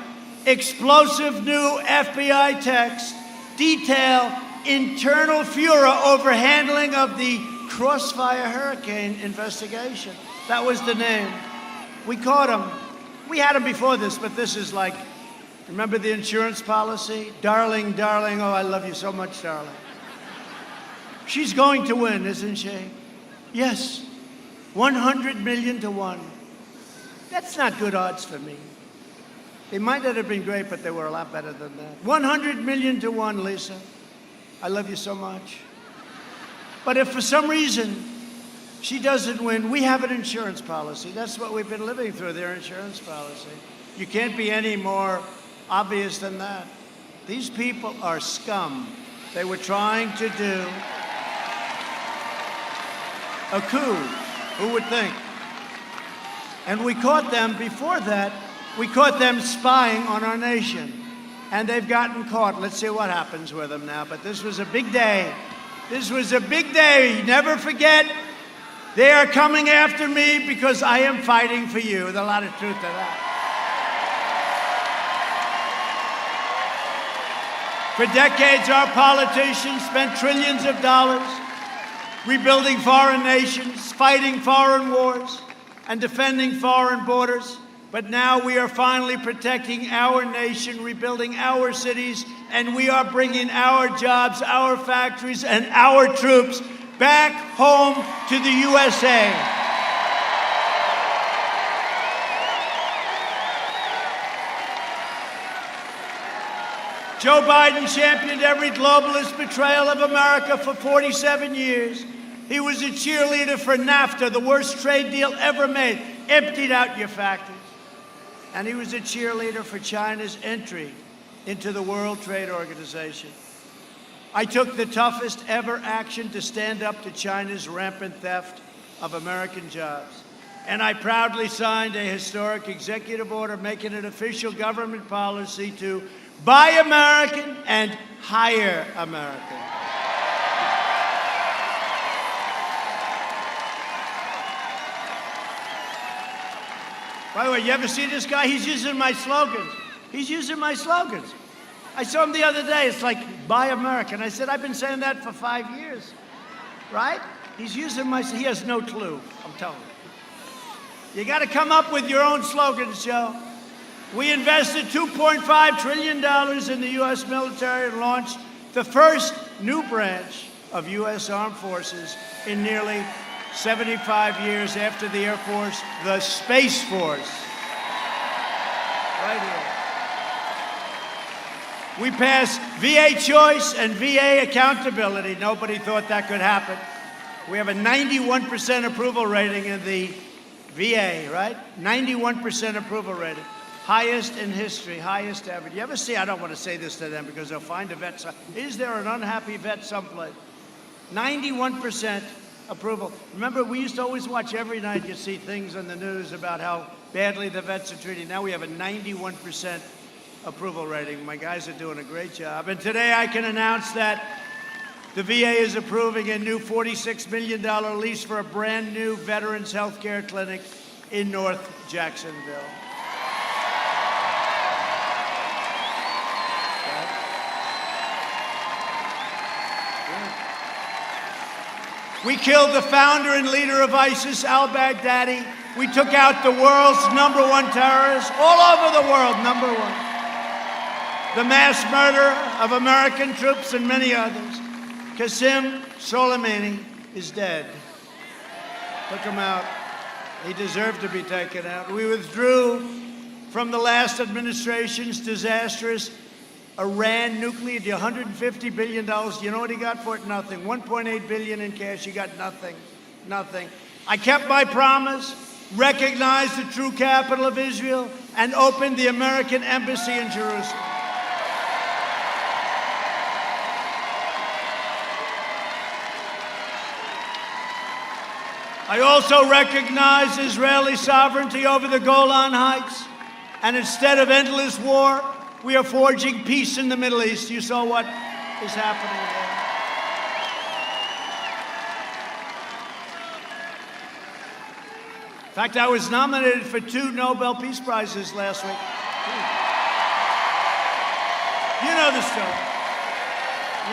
Explosive new FBI text detail internal furor over handling of the Crossfire Hurricane investigation." That was the name. We caught him. We had him before this, but this is like, remember the insurance policy? Darling, darling, oh, I love you so much, darling. She's going to win, isn't she? Yes, 100 million to 1. That's not good odds for me. They might not have been great, but they were a lot better than that. 100 million to 1, Lisa. I love you so much. But if for some reason she doesn't win, we have an insurance policy. That's what we've been living through, their insurance policy. You can't be any more obvious than that. These people are scum. They were trying to do a coup. Who would think? And we caught them before that. We caught them spying on our nation. And they've gotten caught. Let's see what happens with them now. But this was a big day. This was a big day. Never forget. They are coming after me because I am fighting for you. There's a lot of truth to that. For decades, our politicians spent trillions of dollars rebuilding foreign nations, fighting foreign wars, and defending foreign borders. But now we are finally protecting our nation, rebuilding our cities, and we are bringing our jobs, our factories, and our troops back home to the USA. Joe Biden championed every globalist betrayal of America for 47 years. He was a cheerleader for NAFTA, the worst trade deal ever made, emptied out your factories. And he was a cheerleader for China's entry into the World Trade Organization. I took the toughest ever action to stand up to China's rampant theft of American jobs. And I proudly signed a historic executive order making it official government policy to buy American and hire American. By the way, you ever see this guy? He's using my slogans. He's using my slogans. I saw him the other day. It's like, buy American. I said, I've been saying that for 5 years, right? He's using he has no clue, I'm telling you. You got to come up with your own slogans, Joe. We invested $2.5 trillion in the U.S. military and launched the first new branch of U.S. Armed Forces in nearly 75 years after the Air Force, the Space Force. Right here. We passed VA choice and VA accountability. Nobody thought that could happen. We have a 91% approval rating in the VA, right? 91% approval rating. Highest in history, highest ever. You ever see, I don't want to say this to them because they'll find a vet. Is there an unhappy vet someplace? 91% approval. Remember, we used to always watch every night, you see things on the news about how badly the vets are treated. Now we have a 91% approval rating. My guys are doing a great job. And today I can announce that the VA is approving a new $46 million lease for a brand new veterans health care clinic in North Jacksonville. We killed the founder and leader of ISIS, al-Baghdadi. We took out the world's #1 terrorist, all over the world, #1. The mass murder of American troops and many others. Qasem Soleimani is dead. Took him out. He deserved to be taken out. We withdrew from the last administration's disastrous Iran nuclear deal, $150 billion. You know what he got for it? Nothing. $1.8 billion in cash. He got nothing. Nothing. I kept my promise, recognized the true capital of Israel, and opened the American embassy in Jerusalem. I also recognize Israeli sovereignty over the Golan Heights, and instead of endless war, we are forging peace in the Middle East. You saw what is happening there. In fact, I was nominated for 2 Nobel Peace Prizes last week. You know the story.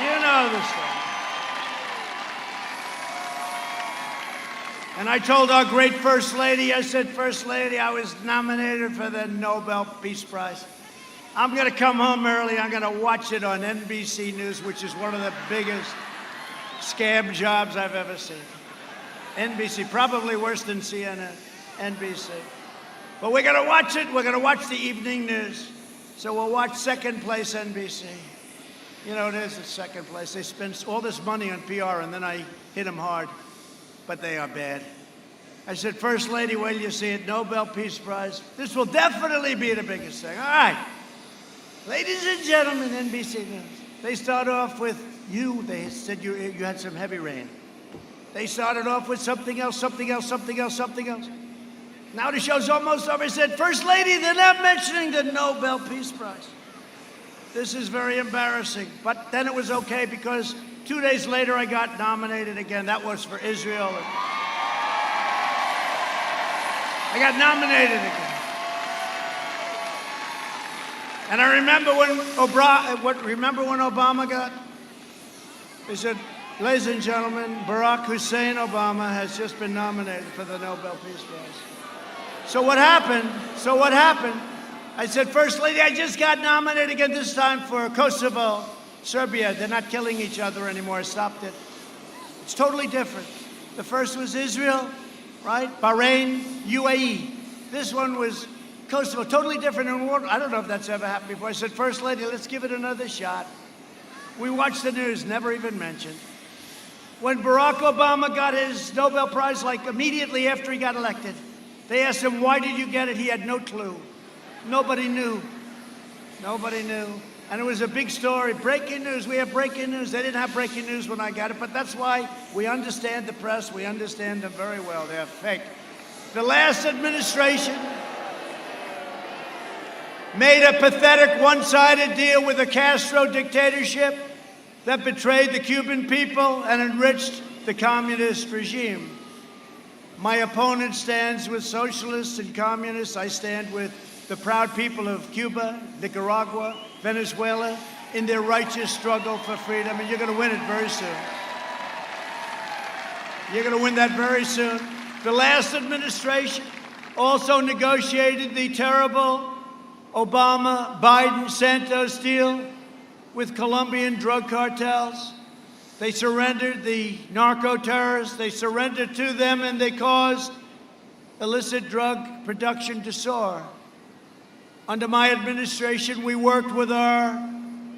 You know the story. And I told our great First Lady, I said, First Lady, I was nominated for the Nobel Peace Prize. I'm going to come home early. I'm going to watch it on NBC News, which is one of the biggest scam jobs I've ever seen. NBC, probably worse than CNN, NBC. But we're going to watch it. We're going to watch the evening news. So we'll watch second place NBC. You know, it is the second place. They spend all this money on PR, and then I hit them hard. But they are bad. I said, First Lady, wait till you see it, Nobel Peace Prize. This will definitely be the biggest thing. All right. Ladies and gentlemen, NBC News. They start off with you. They said you had some heavy rain. They started off with something else, something else, something else, something else. Now the show's almost over. I said, First Lady, they're not mentioning the Nobel Peace Prize. This is very embarrassing. But then it was okay because 2 days later I got nominated again. That was for Israel. I got nominated again. And I remember when Obama got, they said, ladies and gentlemen, Barack Hussein Obama has just been nominated for the Nobel Peace Prize. So what happened? I said, First Lady, I just got nominated again, this time for Kosovo, Serbia. They're not killing each other anymore. I stopped it. It's totally different. The first was Israel, right? Bahrain, UAE. This one was Kosovo, totally different in the world. I don't know if that's ever happened before. I said, First Lady, let's give it another shot. We watched the news, never even mentioned. When Barack Obama got his Nobel Prize, like immediately after he got elected, they asked him, why did you get it? He had no clue. Nobody knew. Nobody knew. And it was a big story. Breaking news. We have breaking news. They didn't have breaking news when I got it, but that's why we understand the press. We understand them very well. They're fake. The last administration made a pathetic one-sided deal with the Castro dictatorship that betrayed the Cuban people and enriched the communist regime. My opponent stands with socialists and communists. I stand with the proud people of Cuba, Nicaragua, Venezuela, in their righteous struggle for freedom, and you're going to win it very soon. You're going to win that very soon. The last administration also negotiated the terrible Obama-Biden-Santos deal with Colombian drug cartels. They surrendered the narco-terrorists. They surrendered to them, and they caused illicit drug production to soar. Under my administration, we worked with our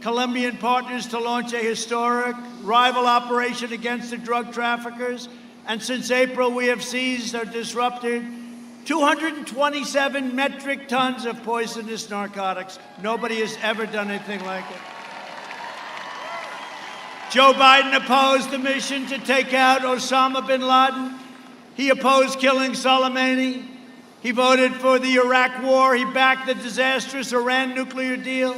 Colombian partners to launch a historic rival operation against the drug traffickers. And since April, we have seized or disrupted 227 metric tons of poisonous narcotics. Nobody has ever done anything like it. Joe Biden opposed the mission to take out Osama bin Laden. He opposed killing Soleimani. He voted for the Iraq war. He backed the disastrous Iran nuclear deal.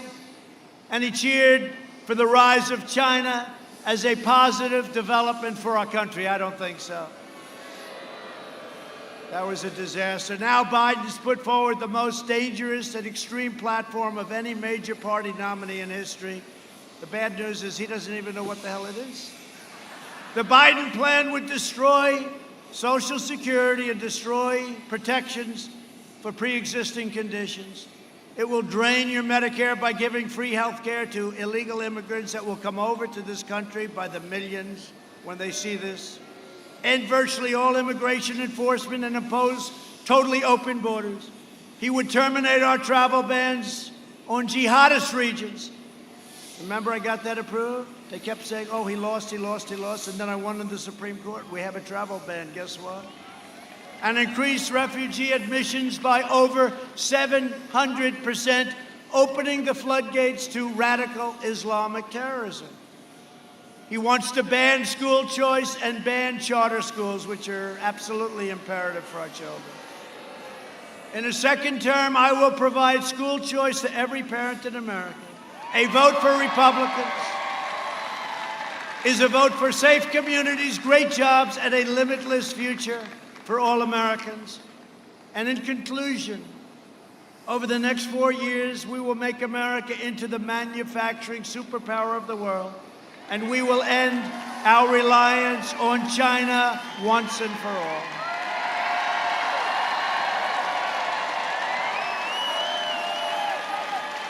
And he cheered for the rise of China as a positive development for our country. I don't think so. That was a disaster. Now Biden's put forward the most dangerous and extreme platform of any major party nominee in history. The bad news is he doesn't even know what the hell it is. The Biden plan would destroy Social Security and destroy protections for pre-existing conditions. It will drain your Medicare by giving free health care to illegal immigrants that will come over to this country by the millions when they see this. End virtually all immigration enforcement and impose totally open borders. He would terminate our travel bans on jihadist regions. Remember I got that approved? They kept saying, oh, he lost, and then I won in the Supreme Court. We have a travel ban, guess what? And increase refugee admissions by over 700%, opening the floodgates to radical Islamic terrorism. He wants to ban school choice and ban charter schools, which are absolutely imperative for our children. In a second term, I will provide school choice to every parent in America. A vote for Republicans is a vote for safe communities, great jobs, and a limitless future for all Americans. And in conclusion, over the next 4 years, we will make America into the manufacturing superpower of the world. And we will end our reliance on China once and for all.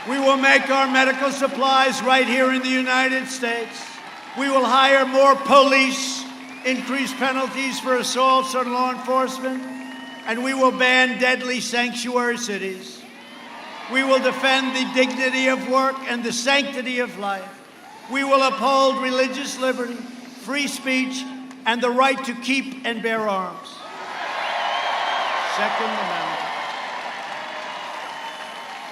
We will make our medical supplies right here in the United States. We will hire more police, increase penalties for assaults on law enforcement, and we will ban deadly sanctuary cities. We will defend the dignity of work and the sanctity of life. We will uphold religious liberty, free speech, and the right to keep and bear arms. Second Amendment.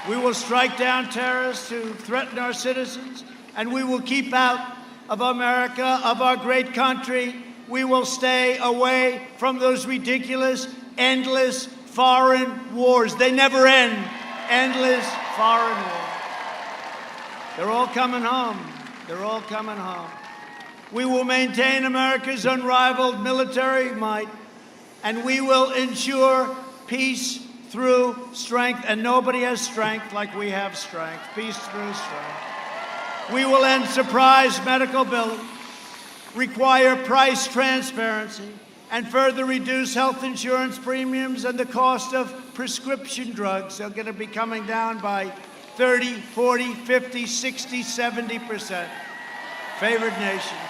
We will strike down terrorists who threaten our citizens, and we will keep out of America, of our great country. We will stay away from those ridiculous, endless foreign wars. They never end. Endless foreign wars. They're all coming home. They're all coming home. We will maintain America's unrivaled military might, and we will ensure peace through strength. And nobody has strength like we have strength. Peace through strength. We will end surprise medical billing, require price transparency, and further reduce health insurance premiums and the cost of prescription drugs. They're going to be coming down by 30, 40, 50, 60, 70%. Favored nations.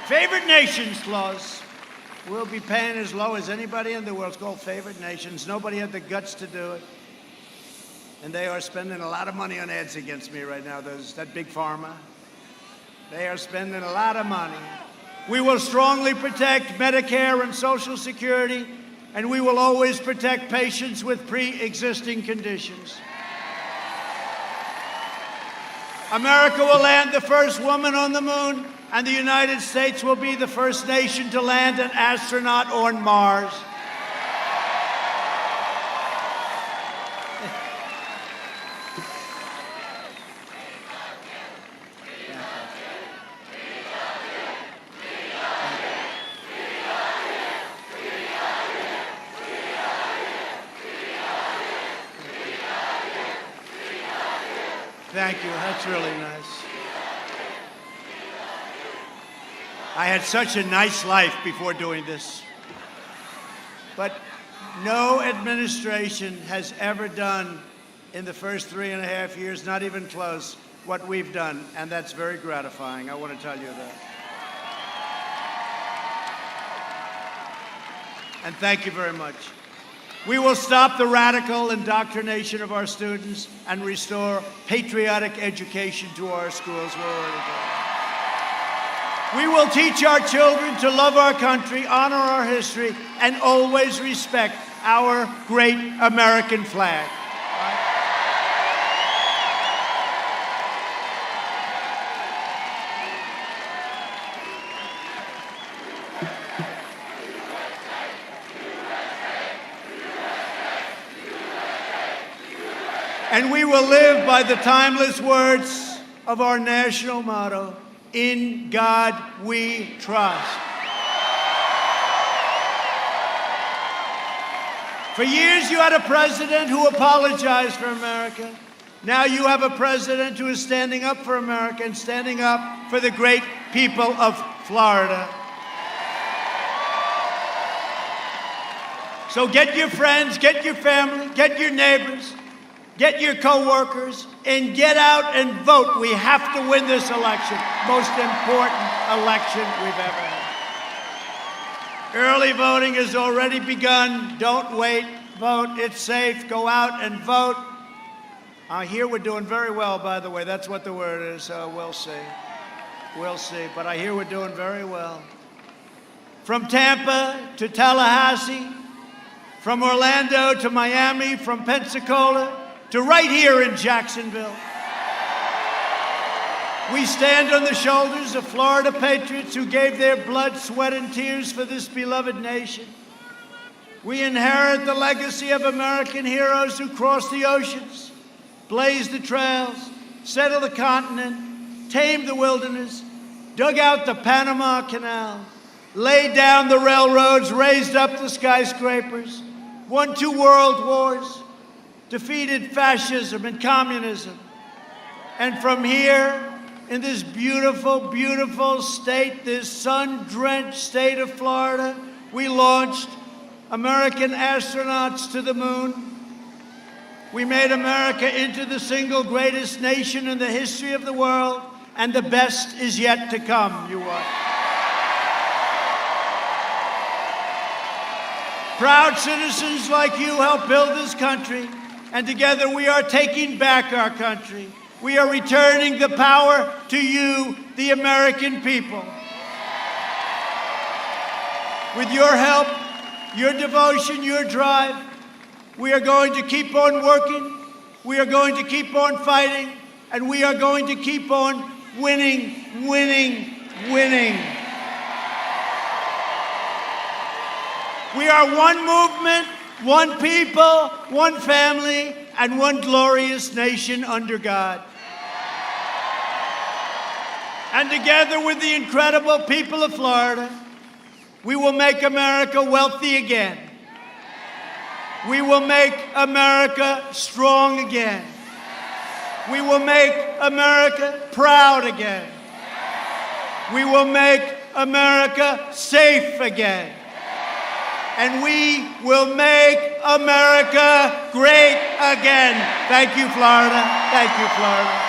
Favored nations clause. We'll be paying as low as anybody in the world. It's called favored nations. Nobody had the guts to do it. And they are spending a lot of money on ads against me right now. That big pharma. They are spending a lot of money. We will strongly protect Medicare and Social Security, and we will always protect patients with pre-existing conditions. America will land the first woman on the moon, and the United States will be the first nation to land an astronaut on Mars. Thank you. That's really nice. I had such a nice life before doing this. But no administration has ever done in the first 3.5 years, not even close, what we've done. And that's very gratifying. I want to tell you that. And thank you very much. We will stop the radical indoctrination of our students and restore patriotic education to our schools. We're already doing. We will teach our children to love our country, honor our history, and always respect our great American flag. And we will live by the timeless words of our national motto, "In God we trust." For years, you had a president who apologized for America. Now you have a president who is standing up for America and standing up for the great people of Florida. So get your friends, get your family, get your neighbors, get your co-workers, and get out and vote. We have to win this election. Most important election we've ever had. Early voting has already begun. Don't wait. Vote. It's safe. Go out and vote. I hear we're doing very well, by the way. That's what the word is. We'll see. We'll see. But I hear we're doing very well. From Tampa to Tallahassee, from Orlando to Miami, from Pensacola to right here in Jacksonville. We stand on the shoulders of Florida patriots who gave their blood, sweat, and tears for this beloved nation. We inherit the legacy of American heroes who crossed the oceans, blazed the trails, settled the continent, tamed the wilderness, dug out the Panama Canal, laid down the railroads, raised up the skyscrapers, won 2 world wars, defeated fascism and communism. And from here, in this beautiful, beautiful state, this sun-drenched state of Florida, we launched American astronauts to the moon. We made America into the single greatest nation in the history of the world, and the best is yet to come, you watch. Proud citizens like you helped build this country, and together we are taking back our country. We are returning the power to you, the American people. With your help, your devotion, your drive, we are going to keep on working, we are going to keep on fighting, and we are going to keep on winning, winning, winning. We are one movement, one people, one family, and one glorious nation under God. And together with the incredible people of Florida, we will make America wealthy again. We will make America strong again. We will make America proud again. We will make America safe again. And we will make America great again. Thank you, Florida. Thank you, Florida.